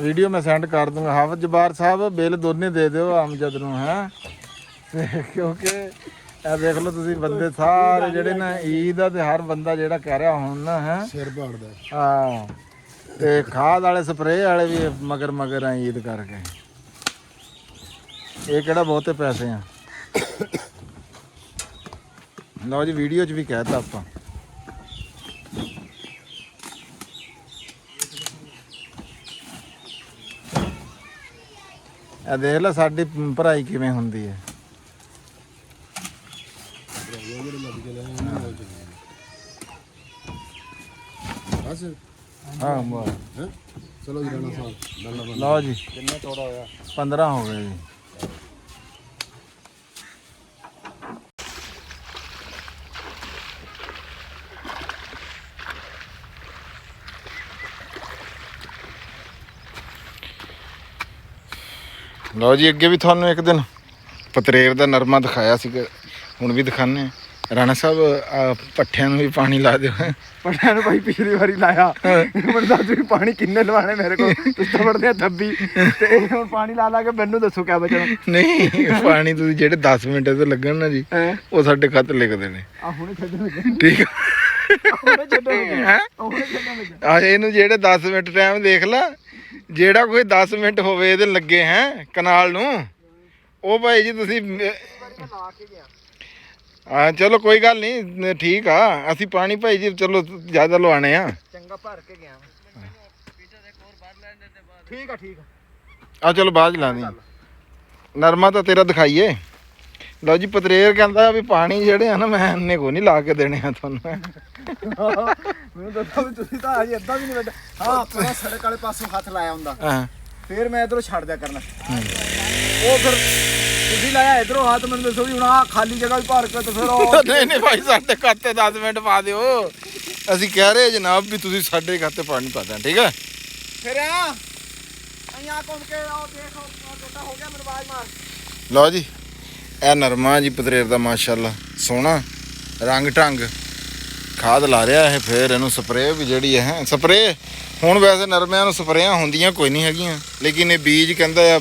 ਵੀਡੀਓ ਮੈਂ ਸੈਂਡ ਕਰ ਦੂੰਗਾ ਹਾਫਿਜ਼ ਜਬਾਰ ਸਾਹਿਬ ਬਿੱਲ ਦੋਨੇ ਦੇ ਦਿਓ ਆਮਜਦ ਨੂੰ ਹੈ ਕਿਉਂਕਿ ਇਹ ਦੇਖ ਲਓ ਤੁਸੀਂ ਬੰਦੇ ਸਾਰੇ ਜਿਹੜੇ ਨਾ ਈਦ ਆ ਤੇ ਹਰ ਬੰਦਾ ਜਿਹੜਾ ਕਹਿ ਰਿਹਾ ਹੁਣ ਨਾ ਹੈ ਸਿਰ ਪਾੜਦਾ ਹਾਂ ਤੇ ਖਾਦ ਵਾਲੇ ਸਪਰੇਅ ਵਾਲੇ ਵੀ ਮਗਰ ਆ ਈਦ ਕਰਕੇ ਇਹ ਕਿਹੜਾ ਬਹੁਤੇ ਪੈਸੇ ਆ ਲਓ ਜੀ ਵੀਡੀਓ 'ਚ ਵੀ ਕਹਿਤਾ ਆਪਾਂ ਇਹ ਦੇਖ ਲੈ ਸਾਡੀ ਭਰਾਈ ਕਿਵੇਂ ਹੁੰਦੀ ਹੈ ਬਸ ਹਾਂ ਬਸ ਹੈ ਚਲੋ ਜੀ ਰਾਣਾ ਸਾਹਿਬ ਲਓ ਜੀ ਕਿੰਨਾ ਚੌੜਾ ਹੋਇਆ 15 ਹੋ ਗਏ ਜੀ ਲਓ ਜੀ ਅੱਗੇ ਵੀ ਤੁਹਾਨੂੰ ਇੱਕ ਦਿਨ ਪਤਰੇਰ ਦਾ ਨਰਮਾ ਦਿਖਾਇਆ ਸੀ ਹੁਣ ਵੀ ਦਿਖਾਣੇ ਆ ਰਾਣਾ ਸਾਹਿਬ ਪੱਠਿਆਂ ਨੂੰ ਵੀ ਪਾਣੀ ਲਾ ਦਿਓ ਪੜਿਆ ਨੂੰ ਭਾਈ ਪਿਛਲੀ ਵਾਰੀ ਲਾਇਆ ਮੈਨੂੰ ਦੱਸ ਵੀ ਪਾਣੀ ਕਿੰਨੇ ਲਵਾਣੇ ਮੇਰੇ ਕੋਲ ਤੁਸੀਂ ਵੜਦੇ ਆ ਦੱਬੀ ਤੇ ਹੁਣ ਪਾਣੀ ਲਾ ਕੇ ਮੈਨੂੰ ਦੱਸੋ ਕਿਆ ਬਚਣਾ ਨਹੀਂ ਪਾਣੀ ਤੁਸੀਂ ਜਿਹੜੇ 10 ਮਿੰਟ ਤੇ ਲੱਗਣ ਨਾ ਜੀ ਉਹ ਸਾਡੇ ਖੱਤ ਲਿਖਦੇ ਨੇ ਆ ਹੁਣੇ ਛੱਡਣ ਲੱਗੇ ਠੀਕ ਆ ਹੁਣੇ ਛੱਡਣ ਲੱਗੇ ਹੁਣੇ ਛੱਡਣ ਲੱਗੇ ਆ ਇਹਨੂੰ ਜਿਹੜੇ 10 ਮਿੰਟ ਟਾਈਮ ਦੇਖ ਲਾ ਜਿਹੜਾ ਕੋਈ 10 ਮਿੰਟ ਹੋਵੇ ਇਹਦੇ ਲੱਗੇ ਹੈ ਕਨਾਲ ਨੂੰ ਉਹ ਭਾਈ ਜੀ ਤੁਸੀਂ ਲਾ ਕੇ ਗਿਆ ਹਾਂ ਚਲੋ ਕੋਈ ਗੱਲ ਨਹੀਂ ਠੀਕ ਆ ਅਸੀਂ ਪਾਣੀ ਭਾਈ ਜੀ ਚਲੋ ਜ਼ਿਆਦਾ ਲਵਾਣੇ ਆ ਚੰਗਾ ਭਰ ਕੇ ਗਿਆ ਠੀਕ ਆ ਆ ਚਲੋ ਬਾਅਦ ਚ ਲਾ ਦੀ ਨਰਮਾ ਤਾਂ ਤੇਰਾ ਦਿਖਾਈਏ ਲਓ ਜੀ ਪਤਰੇਰ ਕਹਿੰਦਾ ਵੀ ਪਾਣੀ ਜਿਹੜੇ ਆ ਨਾ ਮੈਂ ਇੰਨੇ ਕੋ ਨਹੀਂ ਲਾ ਕੇ ਦੇਣੇ ਆ ਤੁਹਾਨੂੰ। ਮੈਨੂੰ ਦੱਸੋ ਵੀ ਤੁਸੀਂ ਤਾਂ ਅਜੇ ਅੱਧਾ ਵੀ ਨਹੀਂ ਵੱਡਾ। ਹਾਂ ਆਪਣਾ ਸੜਕ ਵਾਲੇ ਪਾਸੋਂ ਹੱਥ ਲਾਇਆ ਹੁੰਦਾ, ਹਾਂ ਫਿਰ ਮੈਂ ਇਧਰੋਂ ਛੱਡ ਦਿਆ ਕਰਨਾ। ਉਹ ਫਿਰ ਤੁਸੀਂ ਲਾਇਆ ਇਧਰੋਂ ਹੱਥ, ਮੈਨੂੰ ਦੱਸੋ ਵੀ ਹੁਣ ਆਹ ਖਾਲੀ ਜਗ੍ਹਾ ਵੀ ਭਰ ਕੇ ਤੇ ਫਿਰ ਉਹ ਨਹੀਂ ਨਹੀਂ ਭਾਈ ਸਾਡੇ ਖਾਤੇ 10 ਮਿੰਟ ਪਾ ਦਿਓ। ਅਸੀਂ ਕਹਿ ਰਹੇ ਜਨਾਬ ਵੀ ਤੁਸੀਂ ਸਾਡੇ ਖਾਤੇ ਪਾਣੀ ਪਾ ਦੇਣਾ, ਠੀਕ ਹੈ। ਫਿਰ ਆ અહીંયા ਘੁੰਮ ਕੇ ਆਓ, ਦੇਖੋ ਟੋਟਾ ਹੋ ਗਿਆ, ਮੈਨੂੰ ਆਵਾਜ਼ ਮਾਰ। ਲਓ ਜੀ ਇਹ ਨਰਮਾ ਜੀ ਪਤਰੇਰ ਦਾ ਮਾਸ਼ਾਅੱਲਾ ਸੋਹਣਾ ਰੰਗ ਢੰਗ ਖਾਦ ਲਾ ਰਿਹਾ ਇਹ। ਫਿਰ ਇਹਨੂੰ ਸਪਰੇਅ ਵੀ ਜਿਹੜੀ ਹੈ ਸਪਰੇਅ ਹੁਣ ਵੈਸੇ ਨਰਮਿਆਂ ਨੂੰ ਸਪਰੇਆਂ ਹੁੰਦੀਆਂ ਕੋਈ ਨਹੀਂ ਹੈਗੀਆਂ, ਲੇਕਿਨ ਇਹ ਬੀਜ ਕਹਿੰਦਾ ਆ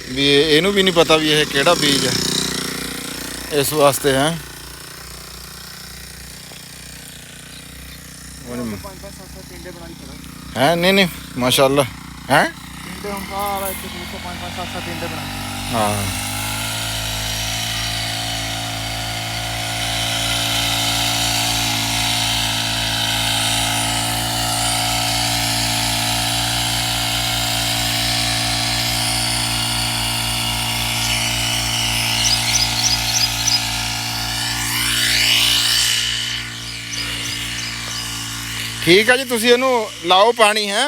ਵੀ ਇਹਨੂੰ ਵੀ ਨਹੀਂ ਪਤਾ ਵੀ ਇਹ ਕਿਹੜਾ ਬੀਜ ਹੈ, ਇਸ ਵਾਸਤੇ ਹੈ। ਹੈ ਨਹੀਂ ਨਹੀਂ ਮਾਸ਼ਾਅੱਲਾ ਹੈ ਟਿੰਡੇ ਹੁਣ ਸਾਰਾ ਇੱਥੇ 5-5 7 ਟਿੰਡੇ ਬਣਾ। ਹਾਂ ਠੀਕ ਹੈ ਜੀ, ਤੁਸੀਂ ਇਹਨੂੰ ਲਾਓ ਪਾਣੀ ਹੈ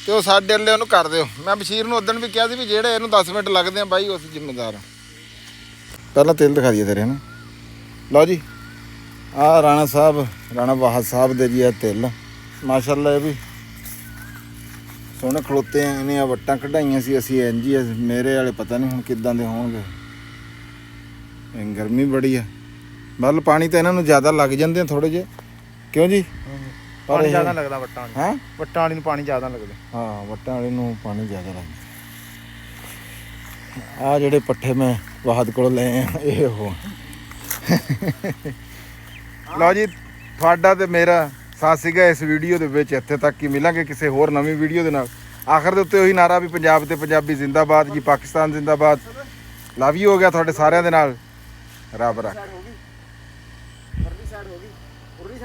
ਤੇ ਉਹ ਸਾਡੇ ਵੱਲੇ ਉਹਨੂੰ ਕਰ ਦਿਓ। ਮੈਂ ਬਸ਼ੀਰ ਨੂੰ ਉਦੋਂ ਵੀ ਕਿਹਾ ਸੀ ਵੀ ਜਿਹੜੇ ਇਹਨੂੰ 10 ਮਿੰਟ ਲੱਗਦੇ ਆ ਬਾਈ ਉਸ ਜ਼ਿੰਮੇਦਾਰ ਆ। ਪਹਿਲਾਂ ਤੇਲ ਦਿਖਾ ਦਈਏ ਤੇਰੇ ਨਾ। ਲਓ ਜੀ ਆਹ ਰਾਣਾ ਸਾਹਿਬ ਰਾਣਾ ਵਾਹਦ ਸਾਹਿਬ ਦੇ ਜੀ ਇਹ ਤਿਲ ਮਾਸ਼ਾਅੱਲਾ ਇਹ ਵੀ ਸੋਹਣੇ ਖਲੋਤੇ ਆ। ਇਹਨੇ ਆ ਵੱਟਾਂ ਕਢਾਈਆਂ ਸੀ ਅਸੀਂ ਇੰਝ ਹੀ ਮੇਰੇ ਵਾਲੇ ਪਤਾ ਨਹੀਂ ਹੁਣ ਕਿੱਦਾਂ ਦੇ ਹੋਣਗੇ। ਗਰਮੀ ਬੜੀ ਆ, ਮਤਲਬ ਪਾਣੀ ਤਾਂ ਇਹਨਾਂ ਨੂੰ ਜ਼ਿਆਦਾ ਲੱਗ ਜਾਂਦੇ ਆ ਥੋੜੇ ਜਿਹੇ, ਕਿਉਂ ਜੀ? ਪਾਣੀ ਜ਼ਿਆਦਾ ਲੱਗਦਾ ਵੱਟਾਂ ਨੂੰ। ਹੈਂ ਵੱਟਾਂ ਵਾਲੀ ਨੂੰ ਪਾਣੀ ਜ਼ਿਆਦਾ ਲੱਗਦਾ। ਹਾਂ ਵੱਟਾਂ ਵਾਲੇ ਨੂੰ ਪਾਣੀ ਜ਼ਿਆਦਾ ਲੱਗਦਾ। ਆ ਜਿਹੜੇ ਪੱਠੇ ਮੈਂ ਵਾਹਦ ਕੋਲੋਂ ਲਏ ਆ ਇਹ ਉਹ। ਲਓ ਜੀ ਤੁਹਾਡਾ ਤੇ ਮੇਰਾ ਸਾਥ ਸੀਗਾ ਇਸ ਵੀਡੀਓ ਦੇ ਵਿੱਚ। ਇੱਥੇ ਤੱਕ ਹੀ ਮਿਲਾਂਗੇ ਕਿਸੇ ਹੋਰ ਨਵੀਂ ਵੀਡੀਓ ਦੇ ਨਾਲ। ਆਖਰ ਦੇ ਉੱਤੇ ਉਹੀ ਨਾਰਾ ਵੀ ਪੰਜਾਬ ਤੇ ਪੰਜਾਬੀ ਜ਼ਿੰਦਾਬਾਦ ਜੀ, ਪਾਕਿਸਤਾਨ ਜ਼ਿੰਦਾਬਾਦ। ਲਵ ਯੂ ਹੋ ਗਿਆ ਤੁਹਾਡੇ ਸਾਰਿਆਂ ਦੇ ਨਾਲ। ਰੱਬ ਰੱਖ।